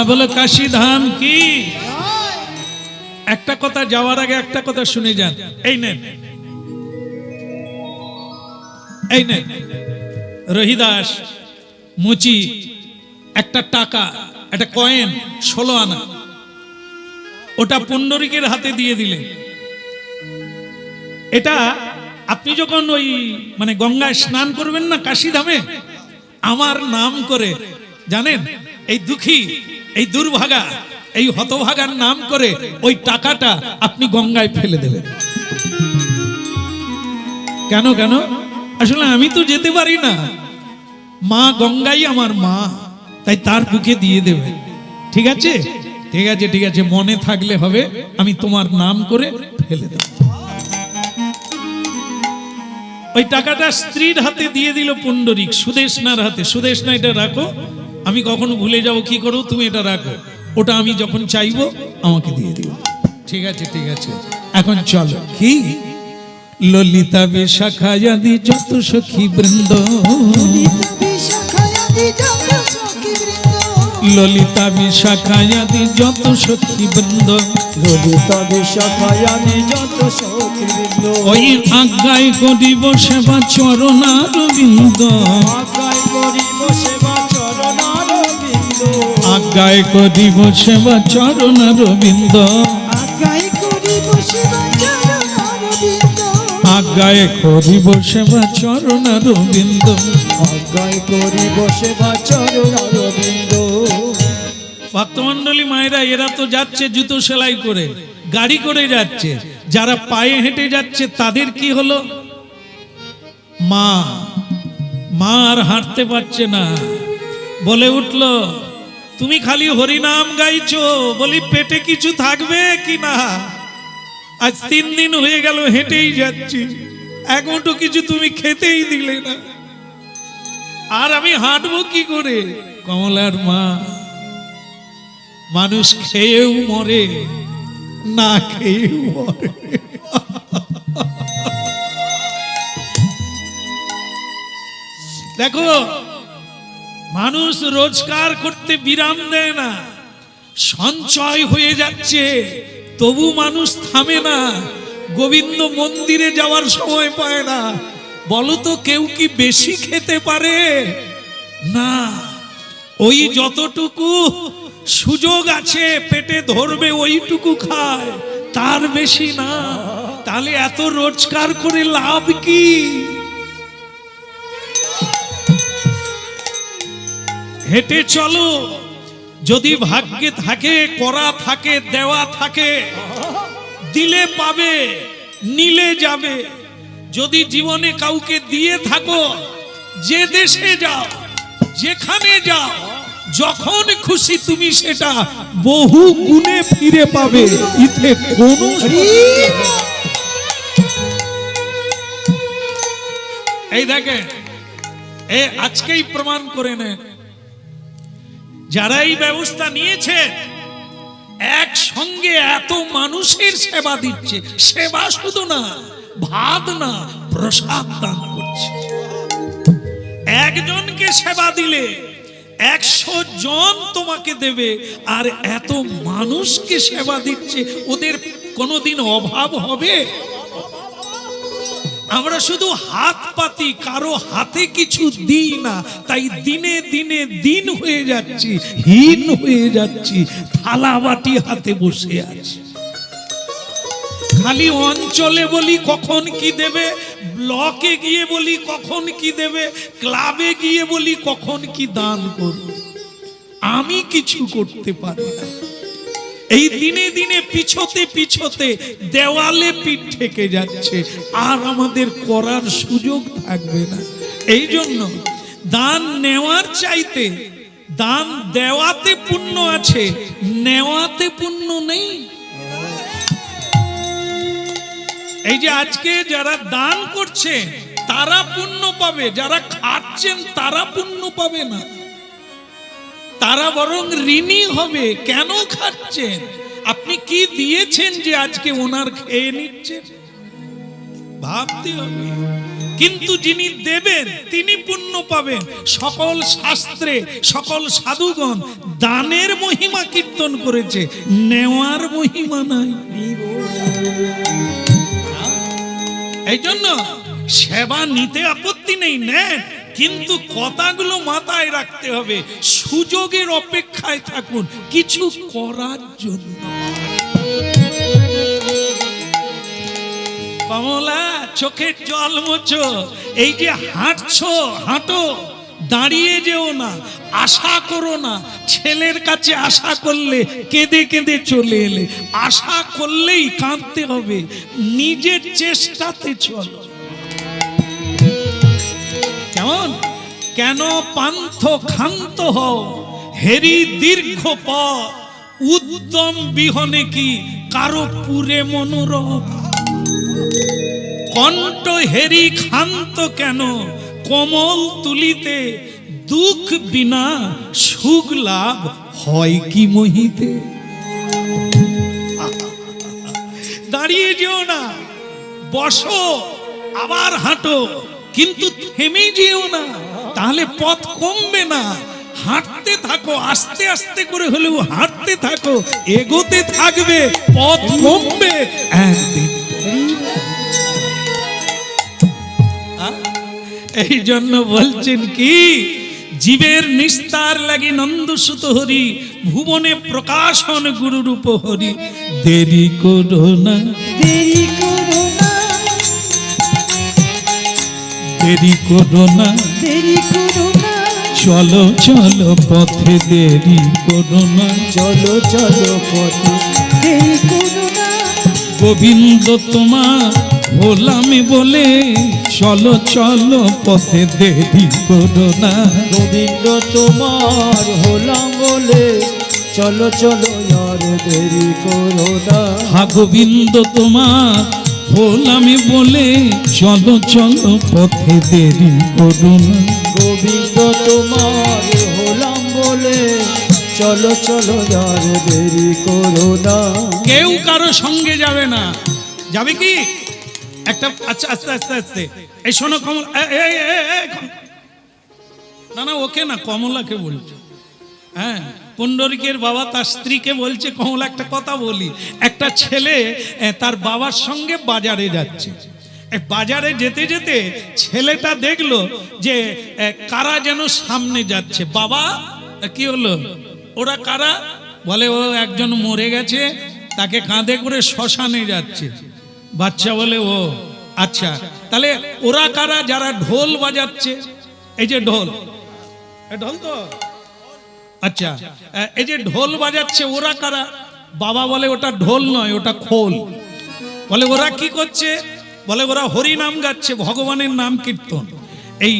বলো কাশী ধাম কি। একটা কথা যাওয়ার আগে একটা কথা শুনে যান। এই নেন, এই নেন রহিদাস মুচি, একটা টাকা, একটা কয়েন 16 আনা, ওটা পুণ্ডরীকের হাতে দিয়ে দিলে। এটা আপনি যখন ওই মানে গঙ্গায় স্নান করবেন না কাশী ধামে, আমার নাম করে, জানেন, এই দুঃখী, এই দুর্ভাগা, এই হতভাগার নাম করে ওই টাকাটা আপনি গঙ্গায় ফেলে দেবেন। কেন কেন? আসলে আমি তো যেতে পারি না, মা গঙ্গাই আমার মা, তাই তার বুকে দিয়ে দেবে। ঠিক আছে, ঠিক আছে, ঠিক আছে, মনে থাকলে হবে, আমি তোমার নাম করে ফেলে দেব। ওই টাকাটা স্ত্রীর হাতে দিয়ে দিল পুণ্ডরীক, সুদেশনার হাতে। সুদেশনা, এটা রাখো, আমি কখনো ভুলে যাবো কি করো, তুমি এটা রাখো, ওটা আমি যখন চাইবো আমাকে দিয়ে দিও। ঠিক আছে, ঠিক আছে, এখন চলো। কি ললিতা বিশাখায়াদি যত সখী বৃন্দ, ললিতা বিশাখায়াদি যত সখী বৃন্দ, ললিতা বিশাখায়াদি যত সখী বৃন্দ, ওই আজ্ঞায় করিব সেবা চরণারবিন্দ, আজ্ঞায় করিব সেবা চরণারবিন্দ, আজ্ঞায় করিব সেবা চরণারবিন্দ, আজ্ঞায় করিব সেবা চরণারবিন্দ, আজ্ঞায় করিব সেবা চরণারবিন্দ, আজ্ঞায় করিব সেবা চরণারবিন্দ। ভক্তমণ্ডলী মায়েরা, এরা তো যাচ্ছে জুতো সেলাই করে, গাড়ি করে যাচ্ছে। যারা পায়ে হেঁটে যাচ্ছে তাদের কি হলো? মা মা আর হাঁটতে পারছে না, বলে উঠলো, তুমি খালি হরিনাম গাইছো, বলি পেটে কিছু থাকবে কি না? আজ 3 দিন হয়ে গেল হেঁটেই যাচ্ছি, এক মুঠো কিছু তুমি খেতেই দিলে না, আর আমি হাঁটবো কি করে? কমলার মা, মানুষ খেয়েও মরে, না খেয়েও মরে। দেখো, মানুষ রোজগার করতে বিরাম দেয় না, সঞ্চয় হয়ে যাচ্ছে, তবু মানুষ থামে না। গোবিন্দ মন্দিরে যাওয়ার সময় পায় না। বলো তো, কেউ কি বেশি খেতে পারে? না, ওই যতটুকু সুযোগ আছে পেটে ধরবে ওইটুকু খায়, তার বেশি না। তাহলে এত রোজগার করে লাভ কি? হেঁটে চলো, যদি ভাগ্যে থাকে, করা থাকে, দেওয়া থাকে, দিলে পাবে, নিলে যাবে। যদি জীবনে কাউকে দিয়ে থাকো, যে দেশে যাও, যেখানে যাও, যখন খুশি তুমি সেটা বহু গুণে ফিরে পাবে। ইতে কোনো এই দেখে, আজকেই প্রমাণ করে নেন, যারা এই ব্যবস্থা নিয়েছে, একসঙ্গে এত মানুষের সেবা দিচ্ছে। সেবা শুধু না, ভাত না, প্রসাদ দান করছে। একজনকে সেবা দিলে 100 জন তোমাকে দেবে, আর এত মানুষকে সেবা দিচ্ছে, ওদের কোনোদিন অভাব হবে? আমরা শুধু হাত পাতি, কারো হাতে কিছু দিই না, তাই দিনে দিনে দিন হয়ে যাচ্ছি, হীন হয়ে যাচ্ছি, থালা বাটি হাতে বসে আছি। খালি অঞ্চলে বলি কখন কি দেবে, ব্লকে গিয়ে বলি কখন কি দেবে, ক্লাবে গিয়ে বলি কখন কি দান করবে। আমি কিছু করতে পারি না। এই দিনে দিনে পিছতে পিছতে দেওয়ালে পিঠ ঠেকে যাচ্ছে, আর আমাদের করার সুযোগ থাকবে না। এই জন্য দান নেওয়ার চাইতে দান দেওয়াতে পুণ্য আছে, নেওয়াতে পুণ্য নেই। এই যে আজকে যারা দান করছে তারা পুণ্য পাবে, যারা খাচ্ছেন তারা পুণ্য পাবে না, তারা বরং ঋণী হবে। কেন খাচ্ছেন? আপনি কি দিয়েছেন যে আজকে ওনার খেয়ে নিচ্ছেন? ভাবতে হবে। কিন্তু যিনি দেবেন তিনি পুণ্য পাবেন। সকল শাস্ত্রে সকল সাধুগণ দানের মহিমা কীর্তন করেছে, নেওয়ার মহিমা নাই। এই জন্য সেবা নিতে আপত্তি নেই, নেন, কিন্তু কথাগুলো মাথায় রাখতে হবে, সুযোগের অপেক্ষায় থাকুন কিছু করার জন্য। কমলা চোখের জল মোছো, এই যে হাঁটছো হাঁটো, দাঁড়িয়ে যেও না, আশা করো না। ছেলের কাছে আশা করলে কেঁদে কেঁদে চলে এলে, আশা করলেই কাঁদতে হবে, নিজের চেষ্টাতে চলো। কেমন? কেন পান্থ ক্ষান্ত হও, হেরি দীর্ঘ পথ, উদ্যম বিহনে কি কারো পুরে মনোরথ। কণ্ঠ হেরি ক্ষান্ত কেন, কমল তুলিতে, দুঃখ বিনা সুখ লাভ হয় কি মহিতে। দাঁড়িয়ে যেও না, বসো আবার হাঁটো, কিন্তু থেমে যেও না, তাহলে পথ কমবে না। হাঁটতে থাকো, আস্তে আস্তে করে হলেও হাঁটতে থাকো, এগোতে থাকবে, পথ কমবে একদিন। এই জন্য বলছেন কি, জীবের নিস্তার লাগি নন্দসুত হরি, ভুবনে প্রকাশন গুরুরূপ হরি। দেরি করো না, দেরি করো না, দেরি করো না, দেরি করো না, চলো চলো পথে দেরি করো না। চলো চলো পথে দেরি করো না। গোবিন্দ তোমার হলাম বলে, চলো চলো পথে দেরি করো না। গোবিন্দ তোমার হলাম বলে, চলো চলো আর দেরি করো না। হা গোবিন্দ তোমার হলাম বলে, চলো চলো পথে দেরি করো না। গোবিন্দ তোমার হলাম বলে, চলো চলো আর দেরি করো না। কেউ কারো সঙ্গে যাবে না, যাবে কি একটা, আচ্ছা আস্তে আস্তে আস্তে, এই শোনো কমলা, না না ওকে না, কমলাকে বলছে। হ্যাঁ, পুণ্ডরিকের বাবা তার স্ত্রীকে বলছে, কমলা একটা কথা বলি। একটা ছেলে তার বাবার সঙ্গে বাজারে যাচ্ছে, বাজারে যেতে যেতে ছেলেটা দেখলো যে কারা যেন সামনে যাচ্ছে। বাবা কি হলো, ওরা কারা? বলে ও একজন মরে গেছে, তাকে কাঁধে করে শ্মশানে যাচ্ছে। বাচ্চা বলে ও আচ্ছা, তাহলে ওরা কারা? যারা ঢোল বাজাচ্ছে, এই যে ঢোল, ঢোল তো আচ্ছা, এই যে ঢোল বাজাচ্ছে ওরা কারা? বাবা বলে ওটা ঢোল নয়, ওটা খোল। বলে ওরা কি করছে? বলে ওরা হরি নাম গাচ্ছে, ভগবানের নাম কীর্তন। এই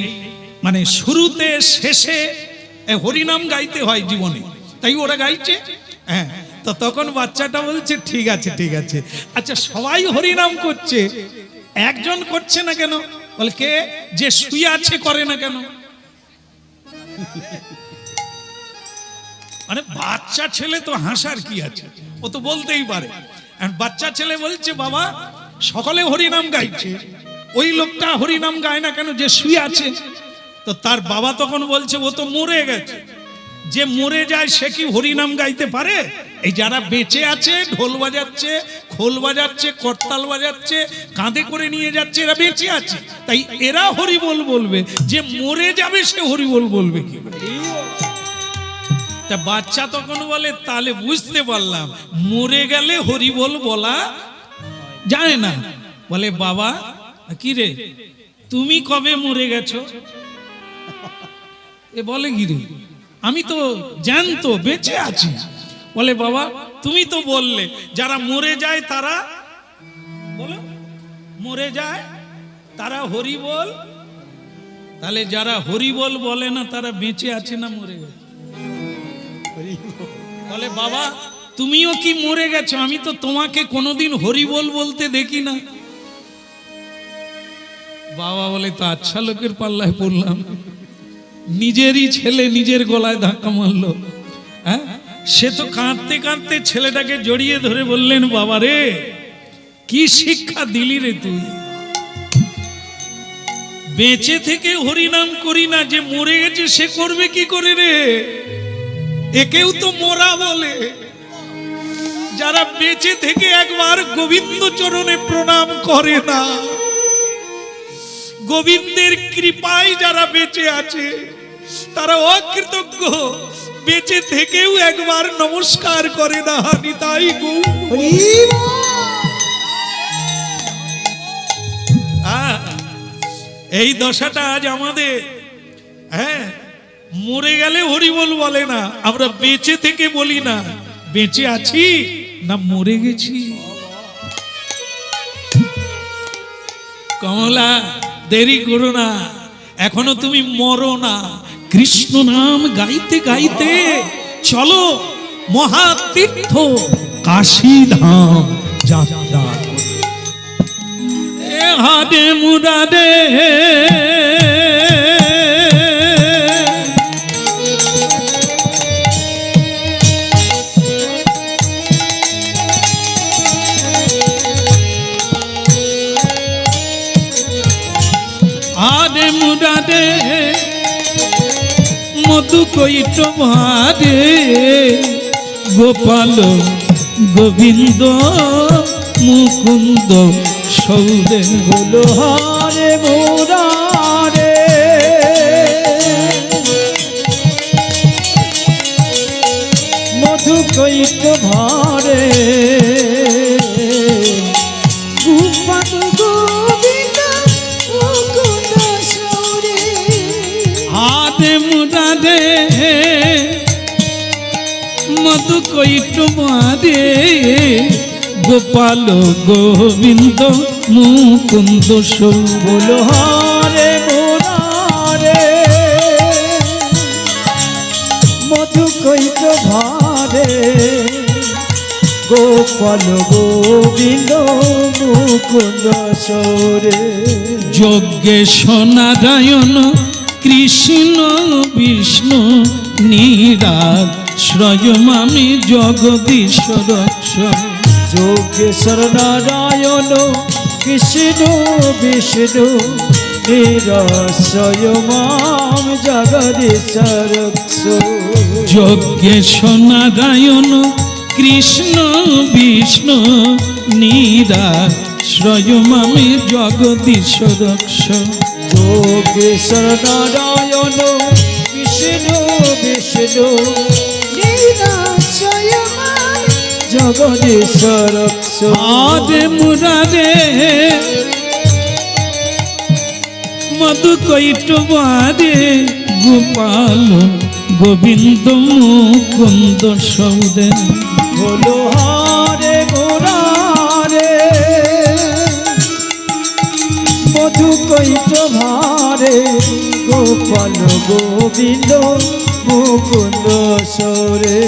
মানে শুরুতে শেষে হরি নাম গাইতে হয় জীবনে, তাই ওরা গাইছে। হ্যাঁ, তো তখন বাচ্চাটা বলছে ঠিক আছে ঠিক আছে, আচ্ছা সবাই হরি নাম করছে, একজন করছে না কেন? বলে কে? যে শুয়ে আছে করে না কেন? মানে বাচ্চা ছেলে তো হাসার কি আছে, ও তো বলতেই পারে। বাচ্চা ছেলে বলছে বাবা সকলে হরিনাম গাইছে, ওই লোকটা হরিনাম গায় না কেন যে শুয়ে আছে? তো তার বাবা তখন বলছে ও তো মরে গেছে, যে মরে যায় সে কি হরিনাম গাইতে পারে? এই যারা বেঁচে আছে ঢোল বাজাচ্ছে, খোল বাজাচ্ছে, করতাল বাজাচ্ছে, কাঁধে করে নিয়ে যাচ্ছে, এরা বেঁচে আছে, তাই এরা হরিবোল বলবে। যে মরে যাবে সে হরিবোল বলবে কি? তা বাচ্চা তখন বলে তাহলে বুঝতে পারলাম, মরে গেলে হরিবোল বলা যায় না। বলে বাবা কি রে, তুমি কবে মরে গেছো? এ বলে কি রে, আমি তো জানতো বেঁচে আছি। বলে বাবা তুমি তো বললে যারা মরে যায় তারা, বলো মরে যায় তারা হরিবোল, তাহলে যারা হরিবোল বলে না তারা বেঁচে আছে না মরে গেছে? বলে বাবা তুমিও কি মরে গেছো? আমি তো তোমাকে কোনোদিন হরিবোল বলতে দেখি না। বাবা বলে তো আচ্ছা লোকের পাল্লায় পড়লাম, নিজেরই ছেলে নিজের গলায় ধাক্কা মারলো। হ্যাঁ, সে তো কাঁদতে কাঁদতে ছেলেটাকে জড়িয়ে ধরে বললেন বাবা রে কি শিক্ষা দিলি রে তুই। বেঁচে থেকে হরিনাম করি না, যে মরে গেছে সে করবে কি করে রে? একেও তো মরা বলে। যারা বেঁচে থেকে একবার গোবিন্দ চরণে প্রণাম করে না, গোবিন্দের কৃপায় যারা বেঁচে আছে তারা অকৃতজ্ঞ, বেঁচে থেকেও একবার নমস্কার করে না। নিতাই গৌর। এই দশাটা আজ আমাদের। হ্যাঁ, মরে গেলে হরিবল বলে না, আমরা বেঁচে থেকে বলি না বেঁচে আছি না মরে গেছি। কমলা, দেরি করো না, এখনো তুমি মরো না। কৃষ্ণ নাম গাইতে গাইতে চলো মহাতীর্থ কাশী ধাম যাত্রা। এ হাডে মুরাদে আরে মুরাদে মধু কৈট ভারে গোপাল গোবিন্দ মুকুন্দ সৌদে। বলো হরে মুরারে মধু কৈট ভারে গোপাল গোবিন্দ মুকুন্দ সৌরে। আরে মুরাদে মধু কৈট ভারে গোপাল গোবিন্দ মুকুন্দ সৌদে। বলো হরে মুরারে মধু কৈট ভারে গোপাল গোবিন্দ মুকুন্দ সৌরে। যজ্ঞেশ নারায়ণ কৃষ্ণ বিষ্ণু নীরাজ শ্রয়মামি জগদীশ রক্ষণ। যোগেশ্বর নারায়ণ কৃষ্ণ বিষ্ণু নিরসয় মাম জগদীশ রক্ষ। যজ্ঞেশ নারায়ণ কৃষ্ণ বিষ্ণু নীরাজ শ্রয়মামি জগদীশ রক্ষণ। যোগেশ্বর নারায়ণ কৃষ্ণ বিষ্ণু নিরসয় মাম জগদীশ রক্ষ। আরে মুরারে মধু কৈট ভারে গোপাল গোবিন্দ মুকুন্দ সৌদে। বলো হরে মুরারে মধু কৈট ভারে গোপাল গোবিন্দ মুকুন্দ সৌরে।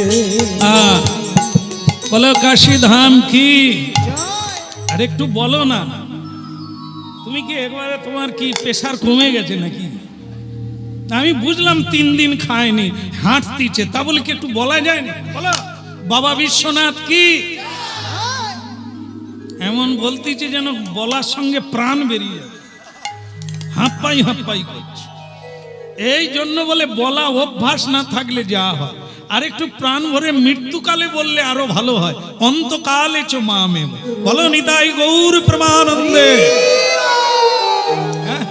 বলো কাশী ধাম কি? আরে একটু বলো না, তুমি কি একবারে তোমার কি প্রেশার কমে গেছে নাকি? আমি বুঝলাম 3 দিন খায়নি, হাঁটতিছে, তা বলে কি একটু বলা যায় না? বলো বাবা বিশ্বনাথ কি? এমন বলতেছে যেন বলার সঙ্গে প্রাণ বেরিয়ে যাবে, হাঁপাই হাঁপাই করছে। এই জন্য বলে বলা অভ্যাস না থাকলে যা হয়, আর একটু প্রাণ ভরে মৃত্যুকালে বললে আরো ভালো হয়। অন্তকালে চ মামে বলো নিতাই গৌর প্রেমানন্দে। হ্যাঁ,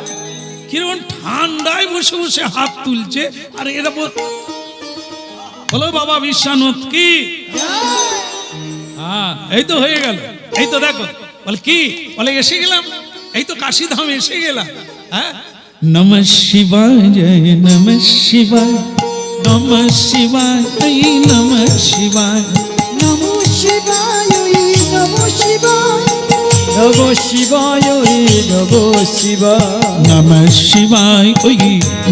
কিরকম ঠান্ডায় বসে বসে হাত তুলছে, আর এরা বলো বাবা বিশ্বনাথ কি? হ্যাঁ, এই তো হয়ে গেল, এই তো দেখো। বলে কি? বলে এসে গেলাম, এই তো কাশী ধাম এসে গেলাম। হ্যাঁ, নমঃ শিবায় জয় নমঃ শিবায় নমঃ শিবায় নমঃ শিবায় নমঃ শিবায় নমঃ শিবায় নমঃ শিবায় নমঃ শিবায় নমঃ শিবায় ওই নমঃ শিবায় নমঃ শিবায় ওই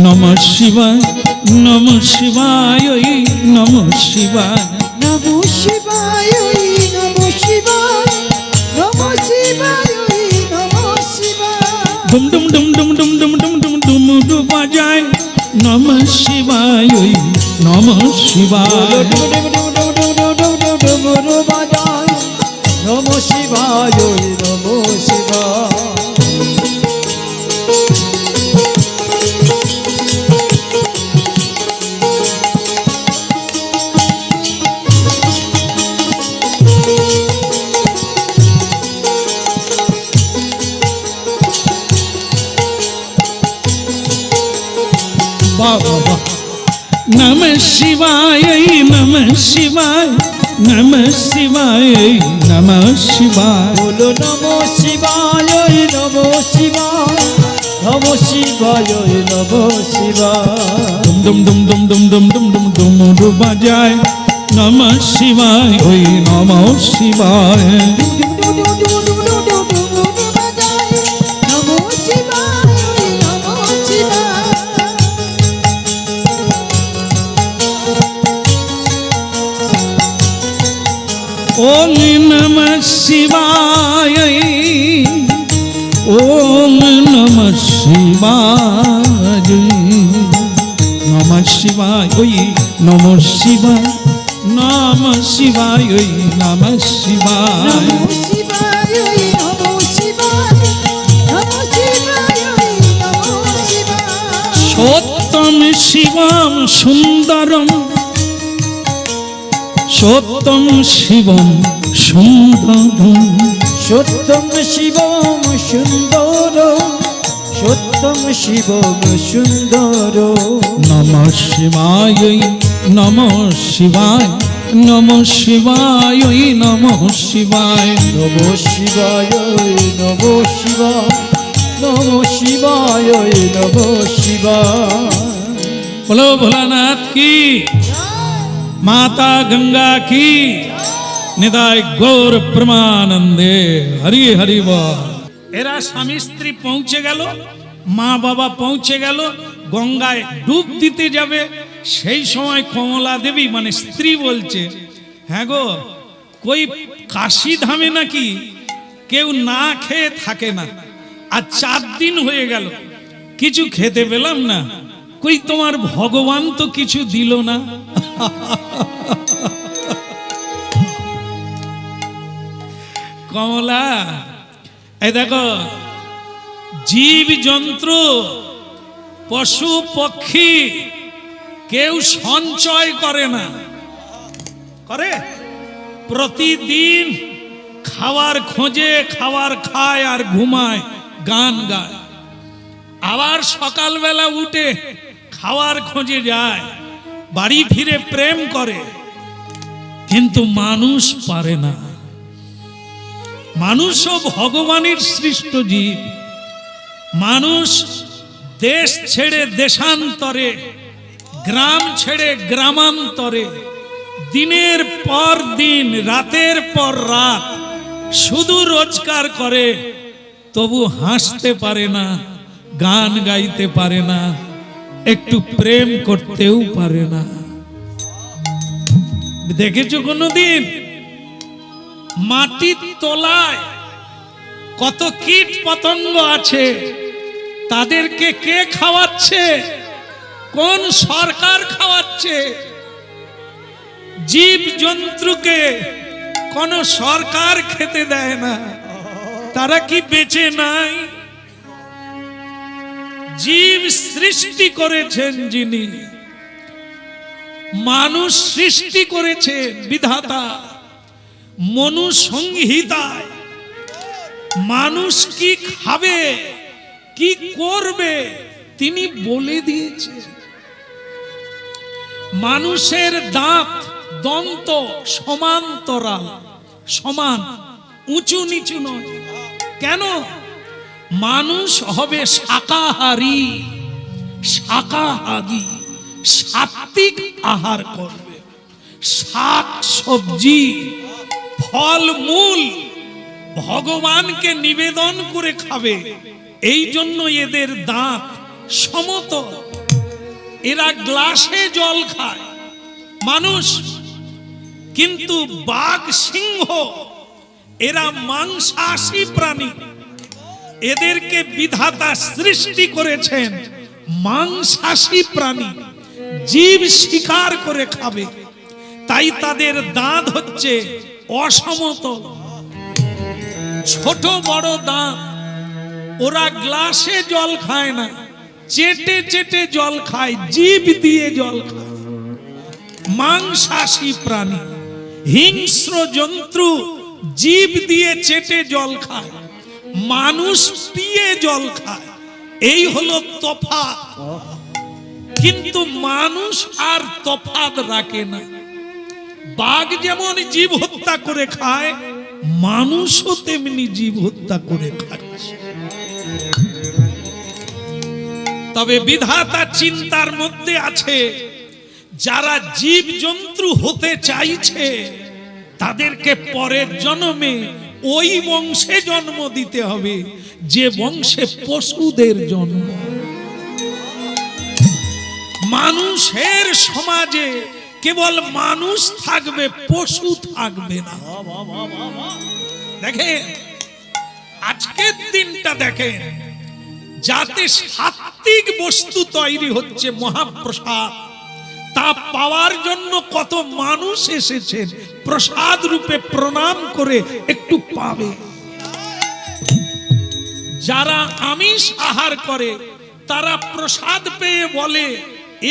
নমঃ শিবায় নমঃ শিবায় নমঃ শিবায় নমঃ শিবায় নমঃ শিবায়। ডুম ডুম ডুম ডুম ডুম ডুম ডুম ডুম ডুম ডুম বাজায় নমঃ শিবায় ওই নমঃ শিবায়। নমঃ শিবায় নমঃ শিবায়। শিবায় নমঃ শিবায় নমঃ শিবায় নমঃ শিবায় বলো নমঃ শিবায় নমঃ শিবায় নমঃ শিবায় নমঃ শিবায় ডুম ডুম ডুম ডুম ডুম ডুম ডুম ডুম ডুম বাজায় নমঃ শিবায় ওই নমঃ শিবায় নমঃ শিবায় নমঃ শিবায় ওম নমঃ শিবায় ওম নমঃ শিবায় নমঃ শিবায় ওই নমঃ শিবায় নমঃ শিবায় ওই নমঃ শিবায় নমঃ শিবায় নমঃ শিবায় নমঃ শিবায় নমঃ শিবায় সত্যম শিবম সুন্দরম সত্যম শিবম সুন্দরম সত্যম শিবম সুন্দর সত্যম শিবম সুন্দর নমঃ শিবায় নমঃ শিবায় নমঃ শিবায় নমঃ শিবায় নমঃ শিবায় নমঃ শিবায় নমঃ শিবায় নমঃ শিবায় বলো ভোলানাথ কি মাতা গঙ্গা কি নিতাই গৌর প্রেমানন্দে হরি হরি বল। এরা স্বামী স্ত্রী পৌঁছে গেল, মা বাবা পৌঁছে গেল, গঙ্গায় ডুব দিতে যাবে। সেই সময় কমলা দেবী মানে স্ত্রী বলছে, হ্যাঁ গো, কই কাশী ধামে নাকি কেউ না খেয়ে থাকে না, আর 4 দিন হয়ে গেল কিছু খেতে পেলাম না, কই তোমার ভগবান তো কিছু দিল না। কমলা, এই দেখো, জীব জন্তু পশু পক্ষী কেউ সঞ্চয় করে না, করে প্রতিদিন খাওয়ার খোঁজে, খাওয়ার খায় আর ঘুমায়, গান গায়, আবার সকালবেলা উঠে খাওয়ার খোঁজে যায়, বাড়ি ফিরে প্রেম করে। কিন্তু মানুষ পারে না। মানুষও ভগবানের সৃষ্ট জীব। মানুষ দেশ ছেড়ে দেশান্তরে, গ্রাম ছেড়ে গ্রামান্তরে, দিনের পর দিন, রাতের পর রাত শুধু রোজগার করে, তবু হাসতে পারে না, গান গাইতে পারে না, একটু প্রেম করতেও পারে না। দেখেছো কোনদিন মাটির তলায় কত কীট পতঙ্গ আছে, তাদেরকে কে খাওয়াচ্ছে? কোন সরকার খাওয়াচ্ছে? জীব জন্তুকে কোন সরকার খেতে দেয় না। তারা কি বেঁচে নাই? জীব সৃষ্টি করেছেন যিনি, মানুষ সৃষ্টি করেছে বিধাতা। মনু সংহিতায় মানুষ কি খাবে, কি করবে, তিনি বলে দিয়েছে। মানুষের দাঁত দন্ত সমান্তরাল, সমান, উঁচু নিচু নয়। কেন? মানুষ হবে শাকাহারী, শাকাহারী, সাত্বিক আহার করবে, শাক সবজি ফল মূল ভগবানকে নিবেদন করে খাবে। এই জন্য এদের দাঁত সমতল, এরা গ্লাসে জল খায়। মানুষ কিন্তু বাঘ সিংহ এরা মাংসাশী প্রাণী, এদেরকে বিধাতা সৃষ্টি করেছেন মাংসাশী প্রাণী, জীব শিকার করে খাবে। তাই তাদের দাঁত হচ্ছে অসমতল, ছোট বড় দাঁত। ওরা গ্লাসে জল খায় না, চেটে চেটে জল খায়, জিভ দিয়ে জল খায়। মাংসাশী প্রাণী, হিংস্র জন্তু জিভ দিয়ে চেটে জল খায়, মানুষ পিয়ে জল খায়। এই হলো তফাৎ। কিন্তু মানুষ আর তফাৎ রাখে না। বাঘ যেমন জীব হত্যা করে খায়, মানুষও তেমনি জীব হত্যা করে খাচ্ছে। তবে বিধাতা চিন্তার মধ্যে আছে, যারা জীব জন্তু হতে চাইছে তাদেরকে পরের জন্মে ওই বংশে জন্ম দিতে হবে যে বংশে পশুদের জন্ম। মানুষের সমাজে কেবল মানুষ থাকবে, পশু থাকবে না। দেখেন আজকের দিনটা দেখেন, যাতে সাত্বিক বস্তু তৈরি হচ্ছে মহাপ্রসাদ, তা পাওয়ার জন্য কত মানুষ এসেছেন, প্রসাদ রূপে প্রণাম করে একটু পাবে। যারা আমিষ আহার করে তারা প্রসাদ পেয়ে বলে,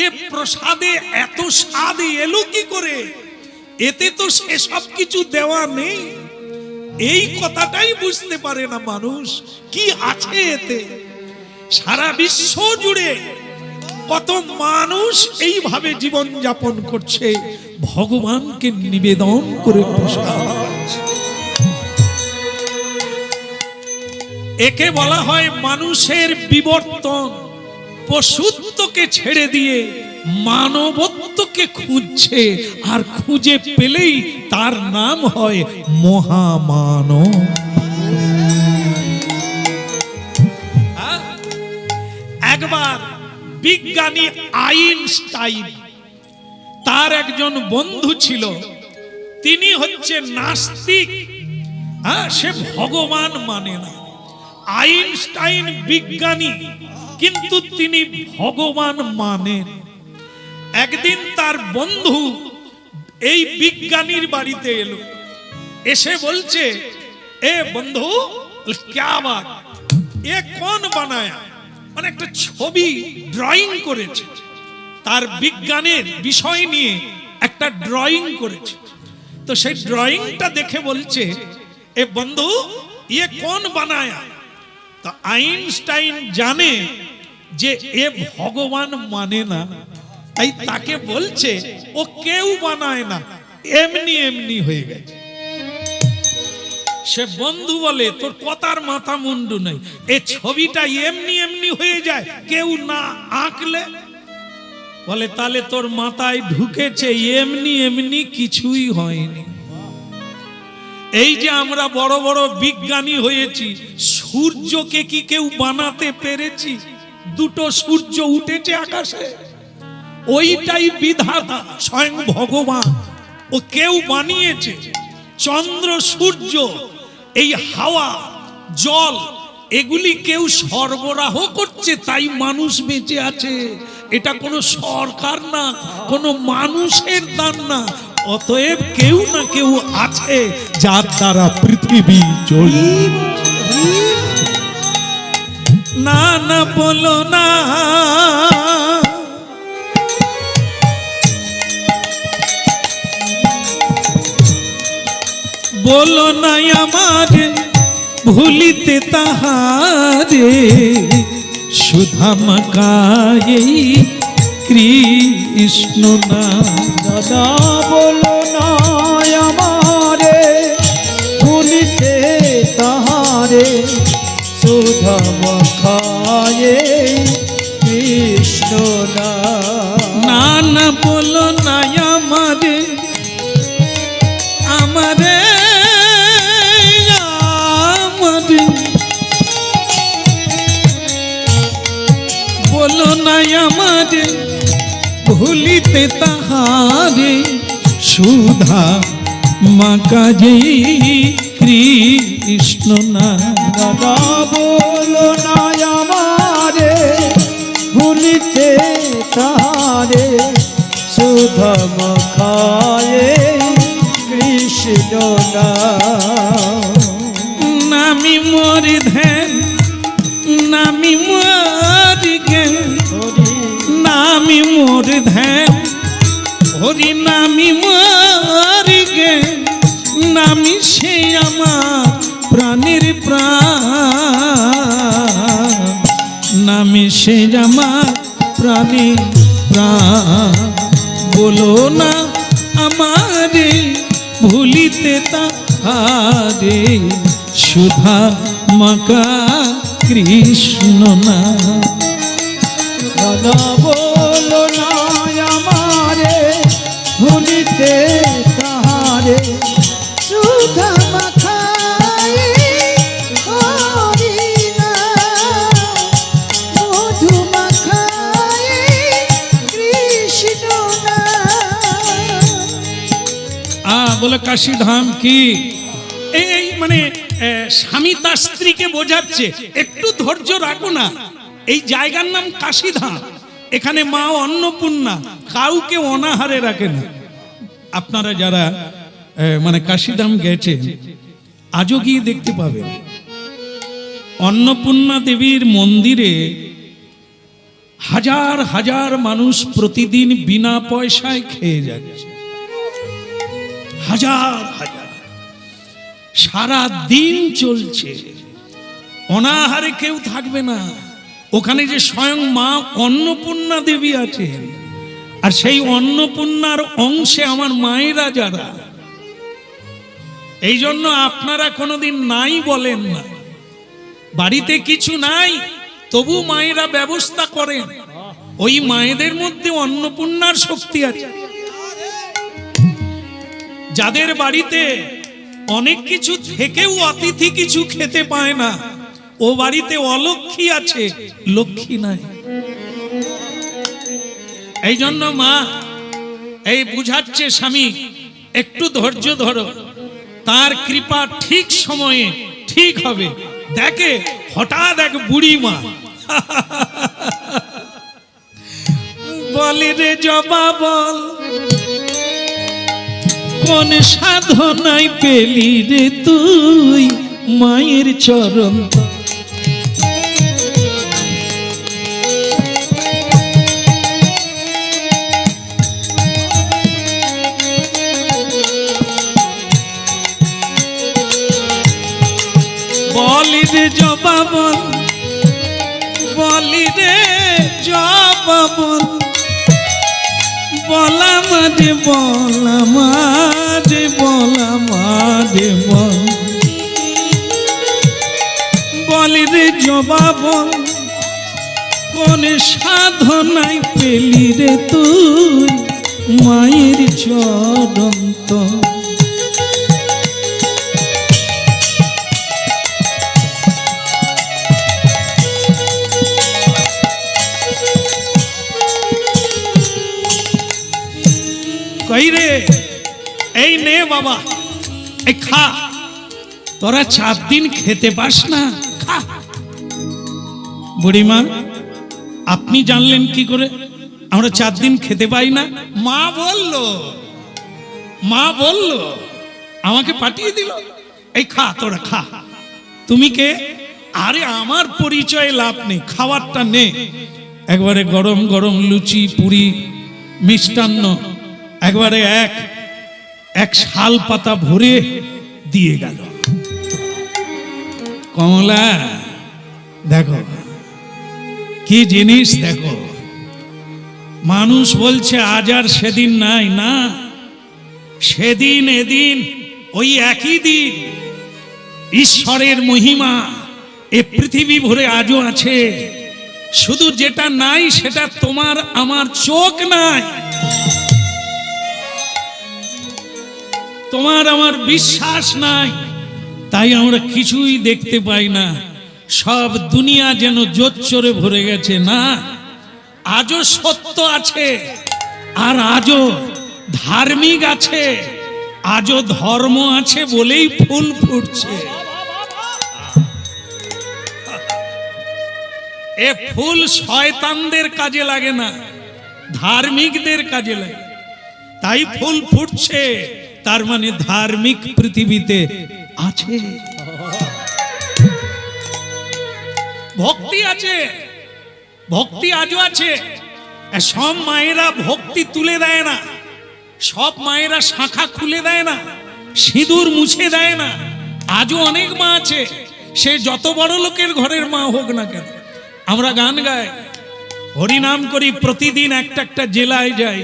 এ প্রসাদে এত স্বাদ এলো কি করে, এতে তো সেসব কিছু দেওয়া নেই। এই কথাটাই বুঝতে পারে না মানুষ, কি আছে এতে। সারা বিশ্ব জুড়ে কত মানুষ এইভাবে জীবন যাপন করছে, ভগবানকে নিবেদন করে প্রসাদ। একে বলা হয় মানুষের বিবর্তন। পশুত্বকে ছেড়ে দিয়ে মানবত্বকে খুঁজছে, আর খুঁজে পেলেই তার নাম হয় মহামানব। একবার বিজ্ঞানী আইনস্টাইন, তার একজন বন্ধু ছিল, তিনি হচ্ছে নাস্তিক, সে ভগবান মানে না। আইনস্টাইন বিজ্ঞানী, কিন্তু তিনি ভগবান মানেন। একদিন তার বন্ধু এই বিজ্ঞানীর বাড়িতে এলো, এসে বলছে, এ বন্ধু क्या बात, এ কোন বানায়া, মানে একটা ছবি ড্রয়িং করেছে, তার বিজ্ঞানের বিষয় নিয়ে একটা ড্রয়িং করেছে। তো সেই ড্রয়িংটা দেখে বলছে, এ বন্ধু ये कौन बनाया। তো আইনস্টাইন জানে যে এ ভগবান মানে না, তাই তাকে বলছে ও কেউ বানায় না, এমনি এমনি হয়ে গেছে। সে বন্ধু বলে, তোর কথার মাথা মুন্ডু নেই, এই ছবিটা এমনি এমনি হয়ে যায় কেউ না আঁকলে? বলে তাহলে তোর মাথায় ঢুকেছে, এমনি এমনি কিছুই হয়নি। এই যে আমরা বড় বড় বিজ্ঞানী হয়েছি, সূর্যকে কি কেউ বানাতে পেরেছি? দুটো সূর্য উঠেছে আকাশে, ওইটাই বিধাতা স্বয়ং ভগবান, ও কেউ বানিয়েছে। চন্দ্র সূর্য, এই হাওয়া জল, এগুলি কেউ সরবরাহ করছে, তাই মানুষ বেঁচে আছে। এটা কোনো সরকার না, কোনো মানুষের দান না। অতএব কেউ না কেউ আছে যার দ্বারা পৃথিবী চলে। না না বলো না, বলো না আমার ভুলিতে তাহারে, সুধা মাকায়ে কৃষ্ণ না। দাদা বলো না আমারে ভুলিতে তাহারে, সুধা মাখায়ে কৃষ্ণ না। না না বলো না আমারে, আমারে আমারে বলো না আমারে ভুলিতে তাহারে, সুধা মাকায়ে কৃষ্ণ না। দাদা বলো না আমারে ভুলিতে তাহারে, সুধা মাখায়ে কৃষ্ণ না। নামি মোর ধ্যান, নামি মোর জ্ঞান, নামি মোর ধ্যান, হরি নামি মোর জ্ঞান, নামি সে আমার প্রাণের প্রাণ, নামি সে আমার প্রাণের প্রাণ বলো না আমারে ভুলিতে তাহারে সুধা মাকা কৃষ্ণ না দাদা বলো না আমারে ভুলিতে তাহারে সুধা মাখাই করি না মধু মাখাই কৃষ্ণ না বলে কাশী ধাম কি এই মানে স্বামী তার স্ত্রীকে বোঝাচ্ছে একটু ধৈর্য রাখো না, এই জায়গার নাম কাশী ধাম, এখানে মা অন্নপূর্ণা কাউকে অনাহারে রাখে না। আপনারা যারা মানে কাশী ধাম গেছেন আজও গিয়ে দেখতে পাবেন অন্নপূর্ণা দেবীর মন্দিরে হাজার হাজার মানুষ প্রতিদিন বিনা পয়সায় খেয়ে যাচ্ছে, হাজার হাজার সারা দিন চলছে, অনাহারে কেউ থাকবে না। ওখানে যে স্বয়ং মা অন্নপূর্ণা দেবী আছেন, আর সেই অন্নপূর্ণার অংশে আমার মায়েরা যারা, এই জন্য আপনারা কোনোদিন নাই বলেন না, বাড়িতে কিছু নাই তবু মায়েরা ব্যবস্থা করেন, ওই মায়েদের মধ্যে অন্নপূর্ণার শক্তি আছে। যাদের বাড়িতে অনেক কিছু থেকেও অতিথি কিছু খেতে পায় না, ও বাড়িতে অলক্ষ্মী আছে, লক্ষ্মী নাই। এই জন্য মা এই বুঝাচ্ছে স্বামী একটু ধৈর্য ধরো, তার কৃপা ঠিক সময়ে ঠিক হবে। দেখে হঠাৎ এক বুড়ি মা বলে রে জবা বল কোন সাধনায় পেলি রে তুই মায়ের চরণ, বলি রে জবা বল, বলি রে জবা বল, বলা মাঝে বলা মাঝে বলা মাঝে বল, বলি রে জবা বল কোন সাধনায় পেলি রে তুই মায়ের চরণ তল। কই রে এই নে বাবা, এই খা, তোরা 4 দিন খেতে পাস না, খা। বুড়িমা আপনি জানলেন কি করে আমরা 4 দিন খেতে পাই না? মা বলল আমাকে পাঠিয়ে দিল, এই খা তোরা খা। তুমি কে? আরে আমার পরিচয় লাভ নেই, খাবারটা নে। একবারে গরম গরম লুচি পুরি মিষ্টান্ন একবারে এক শাল পাতা ভরে দিয়ে গেল। কমলা দেখো কি জিনিস, দেখো মানুষ বলছে আজ আর সেদিন নাই, না সেদিন এদিন ওই একই দিন। ঈশ্বরের মহিমা এ পৃথিবী ভরে আজও আছে, শুধু যেটা নাই সেটা তোমার আমার চোখ নাই, তোমার আমার বিশ্বাস নাই, তাই আমরা কিছুই দেখতে পাই না। সব দুনিয়া যেন জোচ্চরে ভরে গেছে। না, আজও সত্য আছে, আর আজও ধার্মিক আছে, আজও ধর্ম আছে বলেই ফুল ফুটছে। এ ফুল শয়তানদের কাজে লাগে না, ধার্মিকদের কাজে লাগে, তাই ফুল ফুটছে। তার মানে ধার্মিক পৃথিবীতে আছে, ভক্তি আছে, ভক্তি আজও আছে। সব মায়েরা ভক্তি তুলে দেয় না, সব মায়েরা শাখা খুলে দেয় না, সিঁদুর মুছে দেয় না। আজও অনেক মা আছে, সে যত বড় লোকের ঘরের মা হোক না কেন। আমরা গান গাই, হরিনাম করি, প্রতিদিন একটা একটা জেলায় যাই,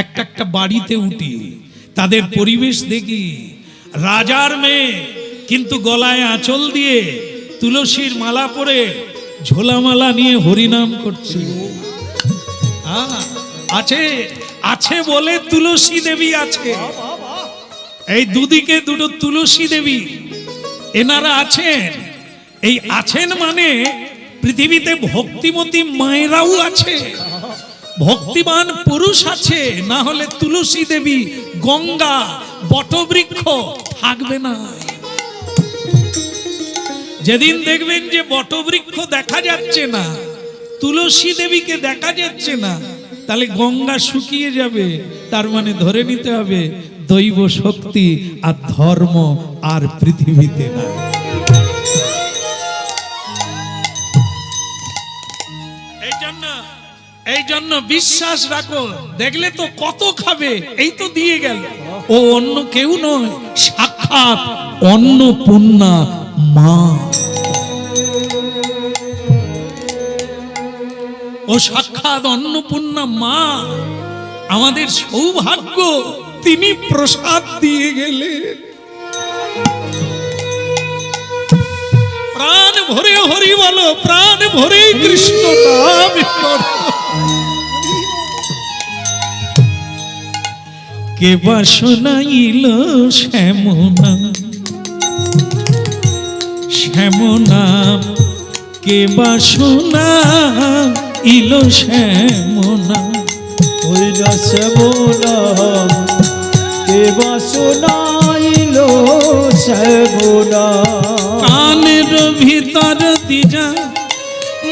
একটা একটা বাড়িতে উঠি, তাদের পরিবেশ দেখি। রাজার মেয়ে কিন্তু গলায় আঁচল দিয়ে তুলসীর মালা পরে ঝোলামালা নিয়ে হরিনাম করছে। আছে আছে বলে তুলসী দেবী আছে, এই দুদিকে দুটো তুলসী দেবী এনারা আছেন। এই আছেন মানে পৃথিবীতে ভক্তিমতী মায়েরাও আছে, ভক্তিমান পুরুষ আছে, না হলে তুলসী দেবী, গঙ্গা, বটবৃক্ষ থাকবে না। যেদিন দেখবেন যে বটবৃক্ষ দেখা যাচ্ছে না, তুলসী দেবীকে দেখা যাচ্ছে না, তাহলে গঙ্গা শুকিয়ে যাবে। তার মানে ধরে নিতে হবে দৈব শক্তি আর ধর্ম আর পৃথিবীতে না। এই জন্য বিশ্বাস রাখো, দেখলে তো কত খাবে, এই তো দিয়ে গেল। ও অন্য কেউ নয়, সাক্ষাৎ অন্নপূর্ণা মা। ও সাক্ষাৎ অন্নপূর্ণা মা, আমাদের সৌভাগ্য তিনি প্রসাদ দিয়ে গেলেন। প্রাণ ভরে হরি বলো, প্রাণ ভরে কৃষ্ণ নাম করো। কে বাসনাইল শ্যামনা, শ্যামনা কে বাসনা ইলো শ্যামনা, ওই না শ্যামনা কে বাসনা ইলো শ্যামনা। কানের ভিতর দিজা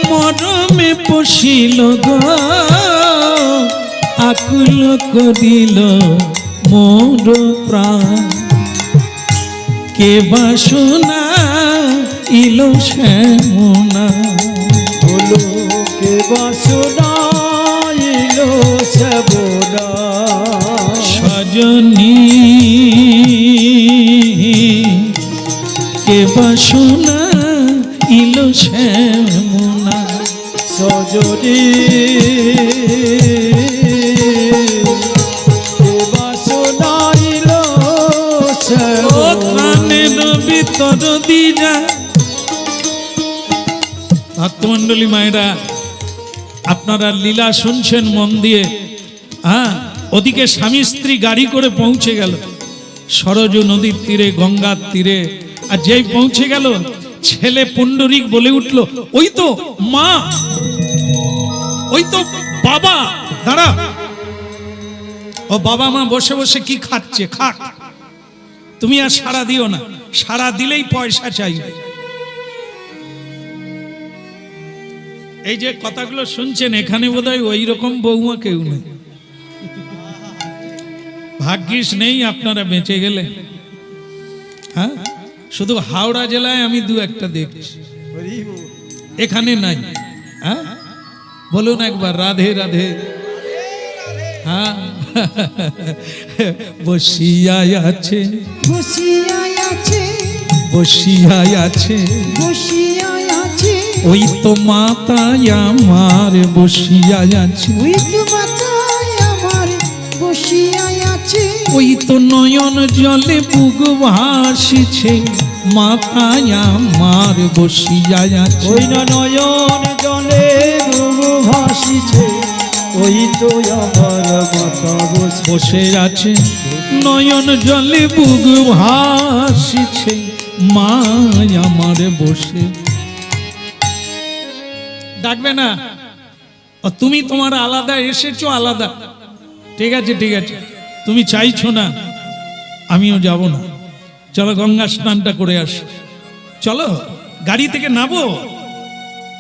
মরমে পশিল গো, আকুল করিল মোর প্রাণ। কে বাসনা ইলো শ্যামনা, বলো কে বাসনা ইলো শ্যামনা। সজনী কে বাসনা ইলো শ্যামনা, সজনী কে বাসনা ইলো শ্যামনা। কানের ভিতর দিজা। ভক্তমন্ডলী মায়েরা, আপনারা লীলা শুনছেন মন দিয়ে। ওদিকে স্বামী স্ত্রী গাড়ি করে পৌঁছে গেল সরজু নদীর তীরে, গঙ্গার তীরে। আর যেই পৌঁছে গেল, ছেলে পুণ্ডরিক বলে উঠল, ওই তো মা, ওই তো বাবা। দাঁড়া, ও বাবা মা বসে বসে কি খাচ্ছে, খাক, তুমি আর সাড়া দিও না, সাড়া দিলেই পয়সা চাইবে। এই যে কথাগুলো শুনছেন, এখানে বোধহয় ওই রকম বৌমা কেউ নেই। ভাগ্যিস নেই, আপনারা বেঁচে গেলে। হ্যাঁ, শুধু হাওড়া জেলায় আমি দু একটা দেখছি, এখানে নাই। হ্যাঁ, বলুন একবার রাধে রাধে। হ্যাঁ, বসিয়ায় আছে, বসিয়ায় আছে, বসিয়ায় আছে, বসিয়ায় আছে, ওই তো মাতায় আমার বসিয়ায় আছে, ওই তো মাথায় আমার বসিয়ায় আছে, ওই তো নয়ন জলে বুক ভাসিছে, মাতায় আমার বসিয়ায় আছে। ওই না নয়ন জলে বুক ভাসিছে, ওই তো আমার মাথা বসে আছে, নয়ন জলে বুক ভাসিছে, মা আমার বসে। ডাকবে না, তুমি তোমার আলাদা এসেছো, আলাদা। ঠিক আছে, ঠিক আছে, তুমি চাইছো না, আমিও যাব না। চলো গঙ্গা স্নানটা করে আসি। চলো গাড়ি থেকে নামো।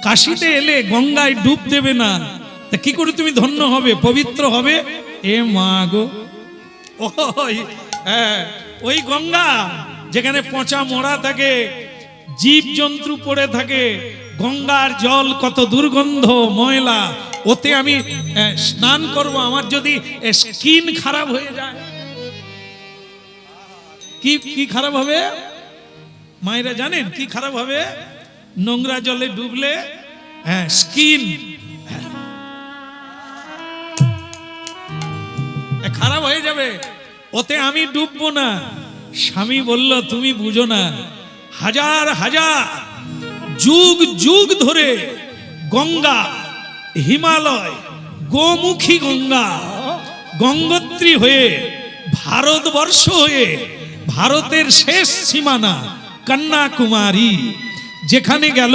কাশিতে এলে গঙ্গায় ডুব দেবে না, তা কি করে তুমি ধন্য হবে, পবিত্র হবে? এ মা গো, ওই গঙ্গা যেখানে পচা মরা থাকে, জীব জন্তু পড়ে থাকে, গঙ্গার জল কত দুর্গন্ধ ময়লা, ওতে আমি স্নান করব, আমার যদি স্কিন খারাপ হয়ে যায়, কি কি খারাপ হবে মায়েরা জানেন? কি খারাপ হবে? নোংরা জলে ডুবলে স্কিন খারাপ হয়ে যাবে, ওতে আমি ডুববো না। স্বামী বলল তুমি বুঝো না, হাজার হাজার যুগ যুগ ধরে গঙ্গা, হিমালয়, গোমুখী গঙ্গা, গঙ্গোত্রী হয়ে ভারতবর্ষ হয়ে ভারতের শেষ সীমানা কন্যাকুমারী যেখানে গেল,